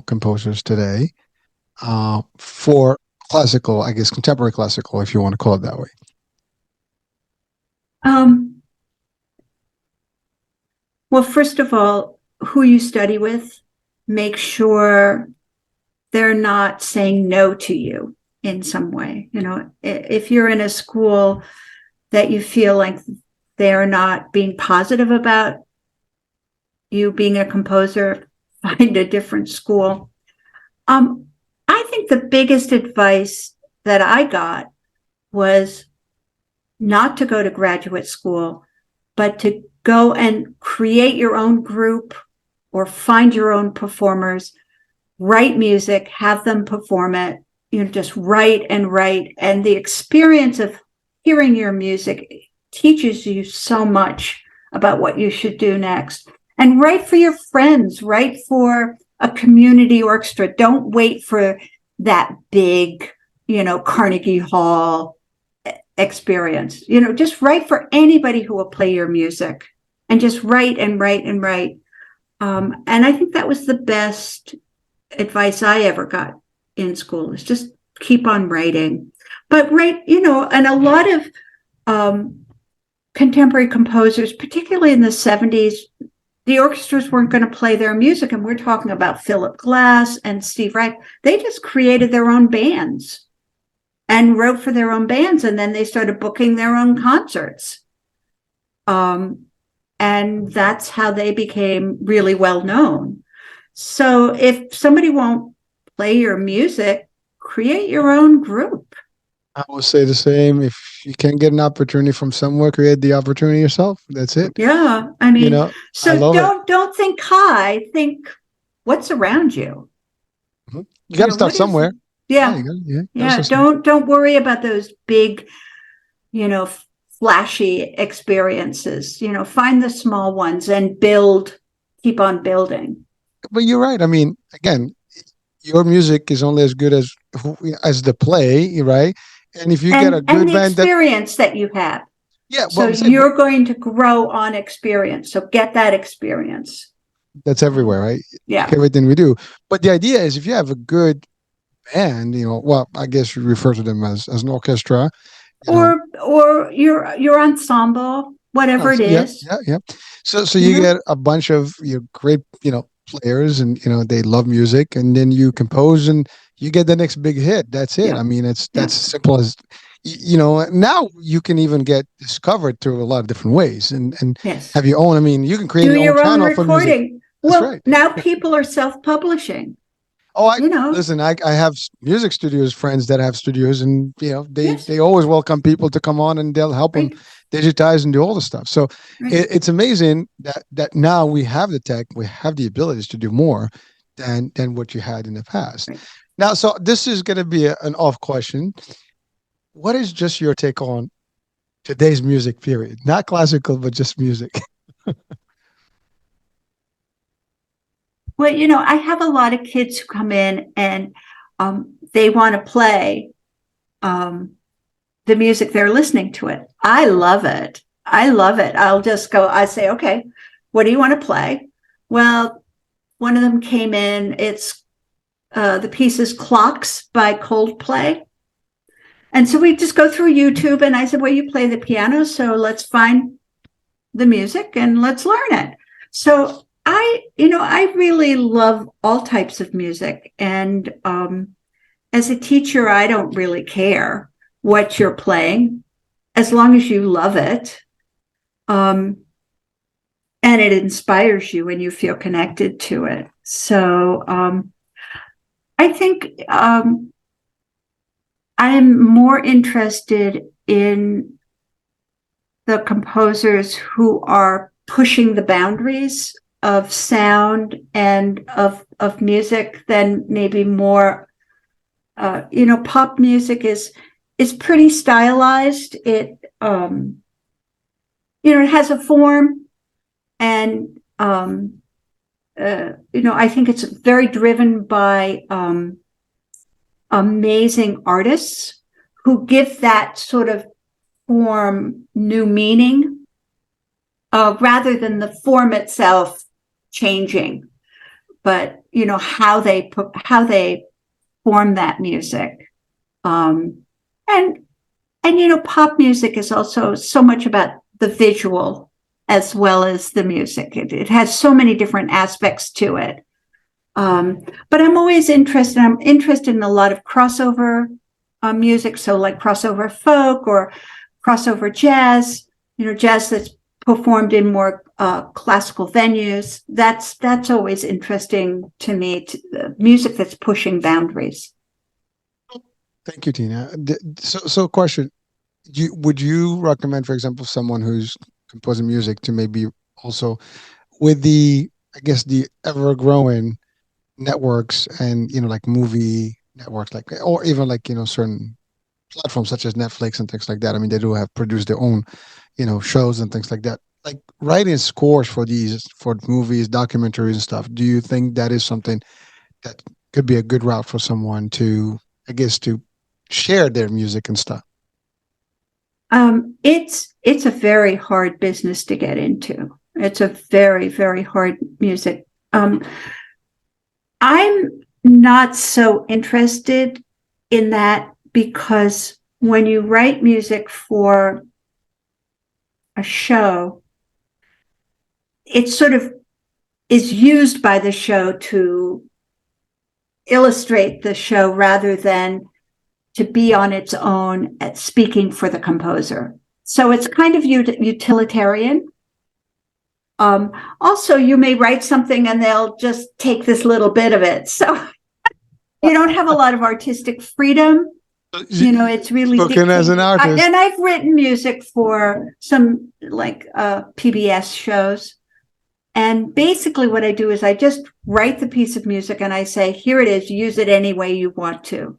Speaker 2: composers today for classical, I guess, contemporary classical, if you want to call it that way?
Speaker 3: Well, first of all, who you study with, make sure they're not saying no to you in some way. If you're in a school that you feel like they're not being positive about you being a composer, find a different school. I think the biggest advice that I got was not to go to graduate school, but to go and create your own group or find your own performers, write music, have them perform it, just write. And the experience of hearing your music teaches you so much about what you should do next. And write for your friends, write for a community orchestra. Don't wait for that big, Carnegie Hall experience. Just write for anybody who will play your music, and just write. And I think that was the best advice I ever got in school, is just keep on writing. But and a lot of contemporary composers, particularly in the 70s, the orchestras weren't going to play their music. And we're talking about Philip Glass and Steve Reich. They just created their own bands and wrote for their own bands. And then they started booking their own concerts. And that's how they became really well known. So if somebody won't play your music, create your own group.
Speaker 2: I would say the same. If you can get an opportunity from somewhere, create the opportunity yourself. That's it.
Speaker 3: Yeah. I mean, so don't think high, think what's around you.
Speaker 2: Mm-hmm. You got to start somewhere.
Speaker 3: Yeah. Don't worry about those big, flashy experiences. Find the small ones and keep on building.
Speaker 2: But you're right. I mean, again, your music is only as good as the play, right? And if you get a good band,
Speaker 3: experience that you have.
Speaker 2: Yeah.
Speaker 3: So you're going to grow on experience. So get that experience.
Speaker 2: That's everywhere, right?
Speaker 3: Yeah.
Speaker 2: Everything we do. But the idea is, if you have a good band, well, I guess you refer to them as an orchestra.
Speaker 3: Or your ensemble, whatever it is.
Speaker 2: Yeah. So you get a bunch of great, players, and they love music, and then you compose and you get the next big hit. That's it. Yeah. I mean, that's as simple as now you can even get discovered through a lot of different ways, and have your own. I mean, you can create your own channel for music.
Speaker 3: Well, now people are self-publishing.
Speaker 2: Oh, listen, I have music studios friends that have studios, and they always welcome people to come on, and they'll help them digitize and do all the stuff. So it's amazing that now we have the tech, we have the abilities to do more than what you had in the past. Right. Now, so this is going to be an off question. What is just your take on today's music period? Not classical, but just music.
Speaker 3: Well, I have a lot of kids who come in and they want to play the music they're listening to it. I love it. I'll just go, I say, okay, what do you want to play? Well, one of them came in, it's the piece is Clocks by Coldplay. And so we just go through YouTube, and I said, well, you play the piano, so let's find the music and let's learn it. So I really love all types of music. And as a teacher, I don't really care what you're playing, as long as you love it. And it inspires you and you feel connected to it. So I think I'm more interested in the composers who are pushing the boundaries of sound and of music than maybe more, pop music is pretty stylized. It, it has a form, and, I think it's very driven by amazing artists who give that sort of form new meaning, rather than the form itself changing, but how they form that music. And pop music is also so much about the visual as well as the music. It has so many different aspects to it. But I'm always interested. I'm interested in a lot of crossover music, so like crossover folk or crossover jazz. Jazz that's performed in more classical venues. That's always interesting to me. Music that's pushing boundaries.
Speaker 2: Thank you, Tina. So question: would you recommend, for example, someone who's composing music to maybe also, with the ever-growing networks and like movie networks, like, or even like certain platforms such as Netflix and things like that. I mean, they do have produced their own shows and things like that, like writing scores for movies, documentaries and stuff. Do you think that is something that could be a good route for someone to share their music and stuff?
Speaker 3: It's a very hard business to get into. It's a very, very hard music. I'm not so interested in that, because when you write music for a show, it sort of is used by the show to illustrate the show rather than to be on its own at speaking for the composer. So it's kind of utilitarian. Also, you may write something and they'll just take this little bit of it. So you don't have a lot of artistic freedom. It's really
Speaker 2: spoken as an artist.
Speaker 3: And I've written music for some like PBS shows. And basically what I do is I just write the piece of music and I say, here it is, use it any way you want to.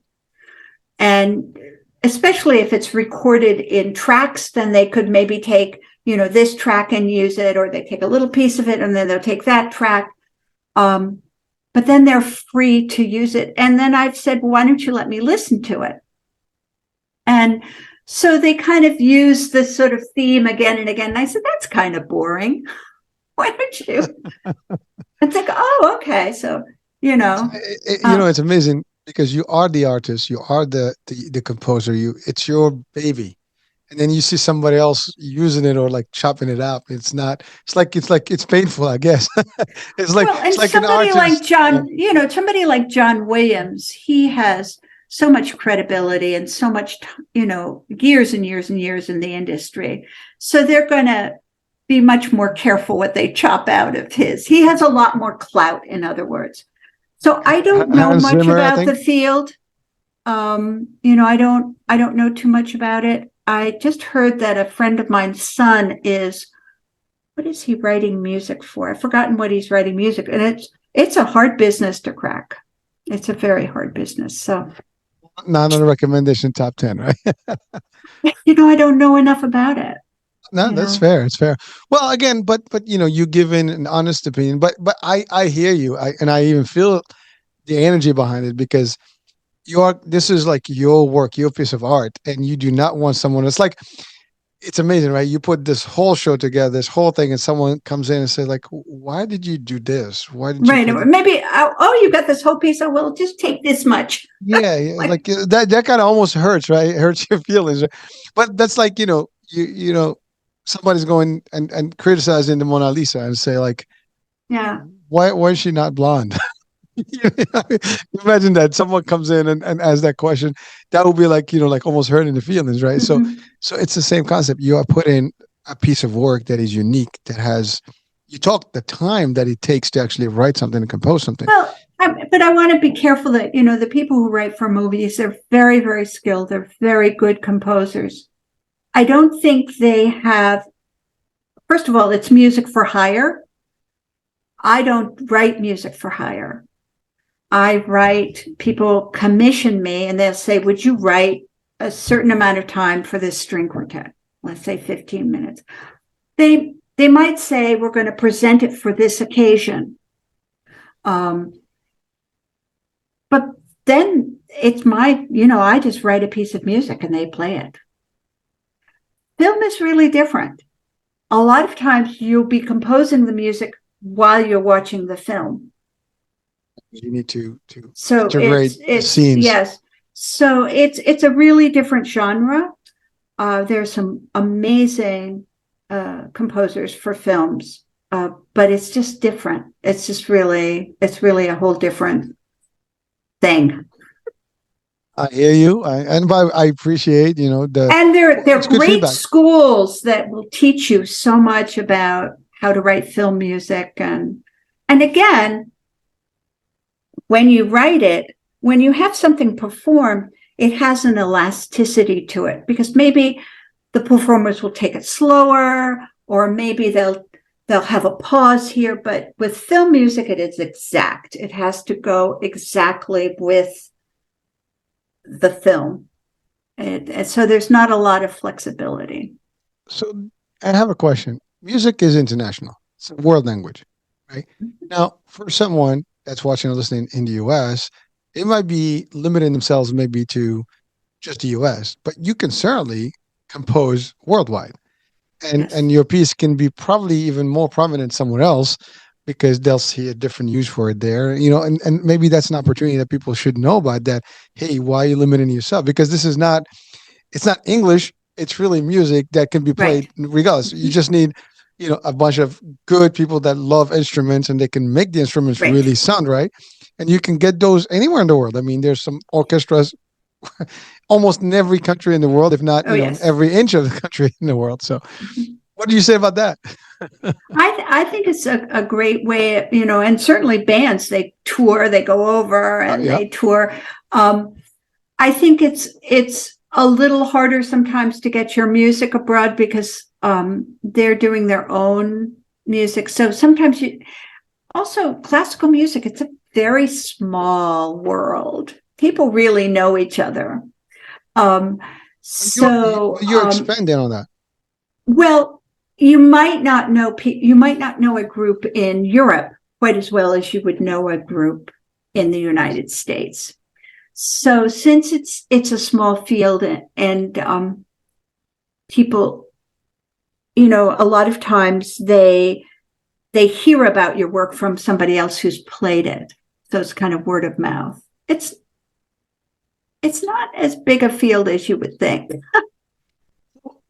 Speaker 3: And especially if it's recorded in tracks, then they could maybe take, this track and use it, or they take a little piece of it and then they'll take that track. But then they're free to use it. And then I've said, well, why don't you let me listen to it? And so they kind of use this sort of theme again and again. And I said, that's kind of boring. Why don't you? It's like, oh, okay. So,
Speaker 2: it's amazing, because you are the artist, you are the composer, it's your baby. And then you see somebody else using it or like chopping it up. It's painful, I guess. It's like,
Speaker 3: and
Speaker 2: it's like
Speaker 3: somebody
Speaker 2: an artist,
Speaker 3: like John, somebody like John Williams, he has so much credibility and so much, years and years and years in the industry. So they're going to be much more careful what they chop out of his. He has a lot more clout, in other words. So I don't know much about the field. I don't know too much about it. I just heard that a friend of mine's son what is he writing music for? I've forgotten what he's writing music. And it's a hard business to crack. It's a very hard business. So
Speaker 2: not on a recommendation top 10, right?
Speaker 3: I don't know enough about it.
Speaker 2: No, that's fair. It's fair. Well, again, but you give in an honest opinion, but I hear you. And I even feel the energy behind it, because this is like your work, your piece of art, and you do not want someone. It's amazing, right? You put this whole show together, this whole thing, and someone comes in and says, like, why did you do this? Why did you?
Speaker 3: Right. Maybe, you got this whole piece. Well, just take this much.
Speaker 2: Yeah. like that kind of almost hurts, right? It hurts your feelings. Right? But that's like, somebody's going and criticizing the Mona Lisa and say, like,
Speaker 3: yeah,
Speaker 2: why is she not blonde? Imagine that someone comes in and asks that question. That would be like, like almost hurting the feelings, right?
Speaker 3: Mm-hmm.
Speaker 2: So it's the same concept. You are putting a piece of work that is unique, that has, you talk the time that it takes to actually write something and compose something.
Speaker 3: Well, but I want to be careful that, the people who write for movies, they're very, very skilled. They're very good composers. I don't think they have, first of all, it's music for hire. I don't write music for hire. People commission me and they'll say, would you write a certain amount of time for this string quartet? Let's say 15 minutes. They might say, we're going to present it for this occasion. But then it's I just write a piece of music and they play it. Film is really different. A lot of times you'll be composing the music while you're watching the film.
Speaker 2: You need to
Speaker 3: so
Speaker 2: integrate the scenes.
Speaker 3: Yes. So it's a really different genre. There's some amazing composers for films, but it's just different. It's really a whole different thing.
Speaker 2: I hear you. I appreciate, and
Speaker 3: they're great
Speaker 2: feedback.
Speaker 3: Schools that will teach you so much about how to write film music. And again, when you write it, when you have something performed, it has an elasticity to it, because maybe the performers will take it slower, or maybe they'll have a pause here. But with film music, it is exact. It has to go exactly with the film. And so there's not a lot of flexibility.
Speaker 2: So I have a question. Music is international. It's a world language, right? Mm-hmm. Now, for someone that's watching or listening in the US, it might be limiting themselves maybe to just the US, but you can certainly compose worldwide. And your piece can be probably even more prominent somewhere else, because they'll see a different use for it there, and maybe that's an opportunity that people should know about, that, hey, why are you limiting yourself? Because it's not English, it's really music that can be played regardless. You just need, a bunch of good people that love instruments, and they can make the instruments really sound right. And you can get those anywhere in the world. I mean, there's some orchestras almost in every country in the world, if not every inch of the country in the world. So what do you say about that?
Speaker 3: I think it's a great way, and certainly bands, they tour, they go over and they tour. I think it's a little harder sometimes to get your music abroad, because they're doing their own music. So sometimes also classical music, it's a very small world. People really know each other. So
Speaker 2: you're expanding on that.
Speaker 3: Well, you might not know a group in Europe quite as well as you would know a group in the United States. So since it's a small field, and people, a lot of times they hear about your work from somebody else who's played it. So it's kind of word of mouth. It's not as big a field as you would think.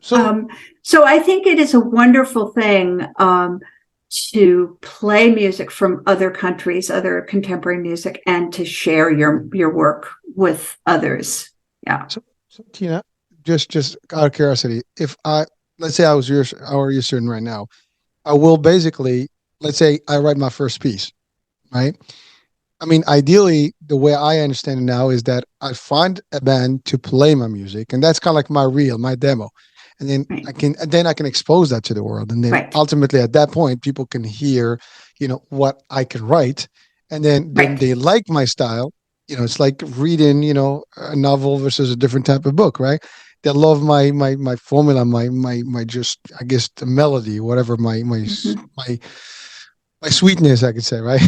Speaker 3: So I think it is a wonderful thing to play music from other countries, other contemporary music, and to share your work with others. Yeah.
Speaker 2: So Tina, just out of curiosity, if let's say I was your student right now, I will basically, let's say I write my first piece, right? I mean, ideally, the way I understand it now is that I find a band to play my music, and that's kind of like my demo. And then I can expose that to the world. And then ultimately at that point, people can hear, what I can write. And then they like my style. It's like reading, a novel versus a different type of book, right? They love my formula, my just, I guess, the melody, whatever, my sweetness, I could say, right?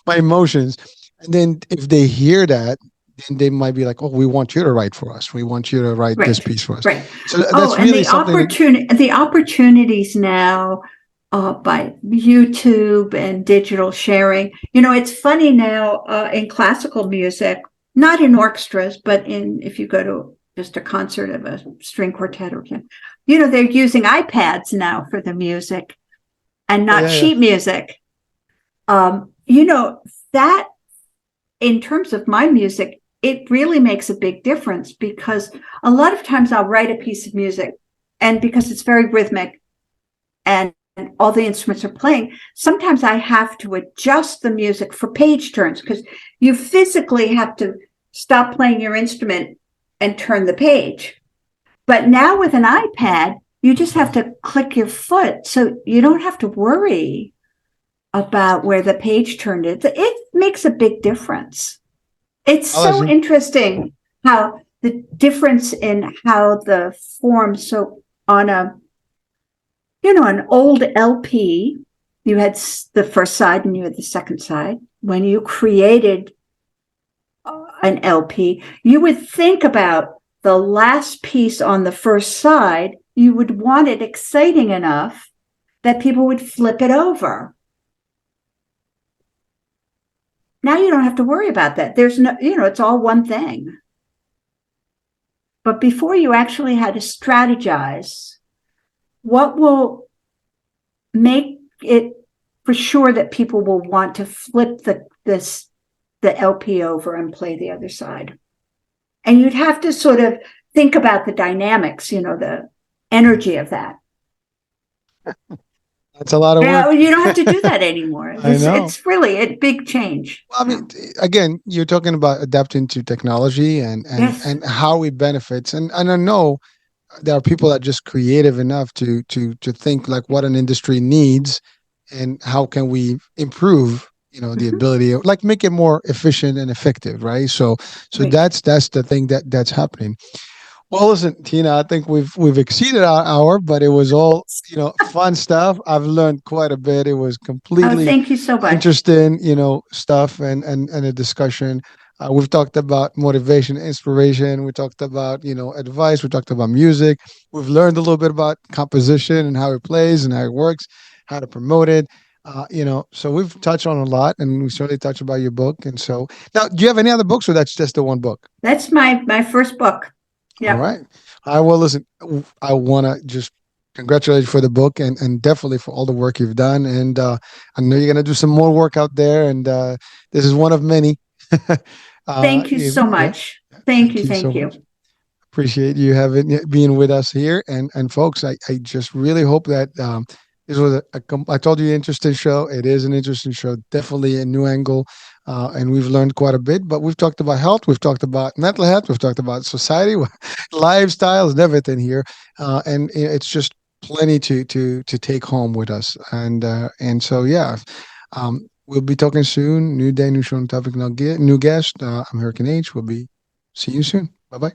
Speaker 2: My emotions. And then if they hear that, then they might be like, oh, we want you to write for us. We want you to write this piece for us.
Speaker 3: Right.
Speaker 2: So that's really something.
Speaker 3: The opportunities now by YouTube and digital sharing. It's funny now in classical music, not in orchestras, but if you go to just a concert of a string quartet or they're using iPads now for the music and not sheet music. That in terms of my music, it really makes a big difference, because a lot of times I'll write a piece of music, and because it's very rhythmic and all the instruments are playing, sometimes I have to adjust the music for page turns, because you physically have to stop playing your instrument and turn the page. But now with an iPad, you just have to click your foot, so you don't have to worry about where the page turned. It makes a big difference. It's so interesting how the difference in how the form, so on an old LP, you had the first side and you had the second side. When you created an LP, you would think about the last piece on the first side. You would want it exciting enough that people would flip it over. Now you don't have to worry about that. There's no, it's all one thing. But before, you actually had to strategize what will make it for sure that people will want to flip the LP over and play the other side. And you'd have to sort of think about the dynamics, the energy of that.
Speaker 2: That's a lot of work.
Speaker 3: You don't have to do that anymore.
Speaker 2: I know.
Speaker 3: It's really a big change.
Speaker 2: Well, I mean, again, you're talking about adapting to technology and
Speaker 3: Yes.
Speaker 2: and how it benefits. And I know there are people that are just creative enough to think like what an industry needs and how can we improve, the ability of like make it more efficient and effective, right? So
Speaker 3: Right.
Speaker 2: that's the thing that's happening. Well, listen, Tina, I think we've exceeded our hour, but it was all, fun stuff. I've learned quite a bit. It was completely
Speaker 3: Thank you so much.
Speaker 2: interesting, stuff and a discussion. We've talked about motivation, inspiration. We talked about, advice. We talked about music. We've learned a little bit about composition and how it plays and how it works, how to promote it. So we've touched on a lot, and we certainly touched about your book. And so now, do you have any other books, or that's just the one book?
Speaker 3: That's my first book. Yeah.
Speaker 2: All right. Well, listen, I want to just congratulate you for the book and definitely for all the work you've done. And I know you're going to do some more work out there. And this is one of many.
Speaker 3: Thank you so much. Thank you.
Speaker 2: so much. Appreciate you being with us here. And folks, I just really hope that this was I told you, interesting show. It is an interesting show, definitely a new angle. And we've learned quite a bit, but we've talked about health, we've talked about mental health, we've talked about society, lifestyles, and everything here. And it's just plenty to take home with us. And so, yeah, we'll be talking soon. New day, new show, new topic, new guest. I'm Hurricane H. See you soon. Bye-bye.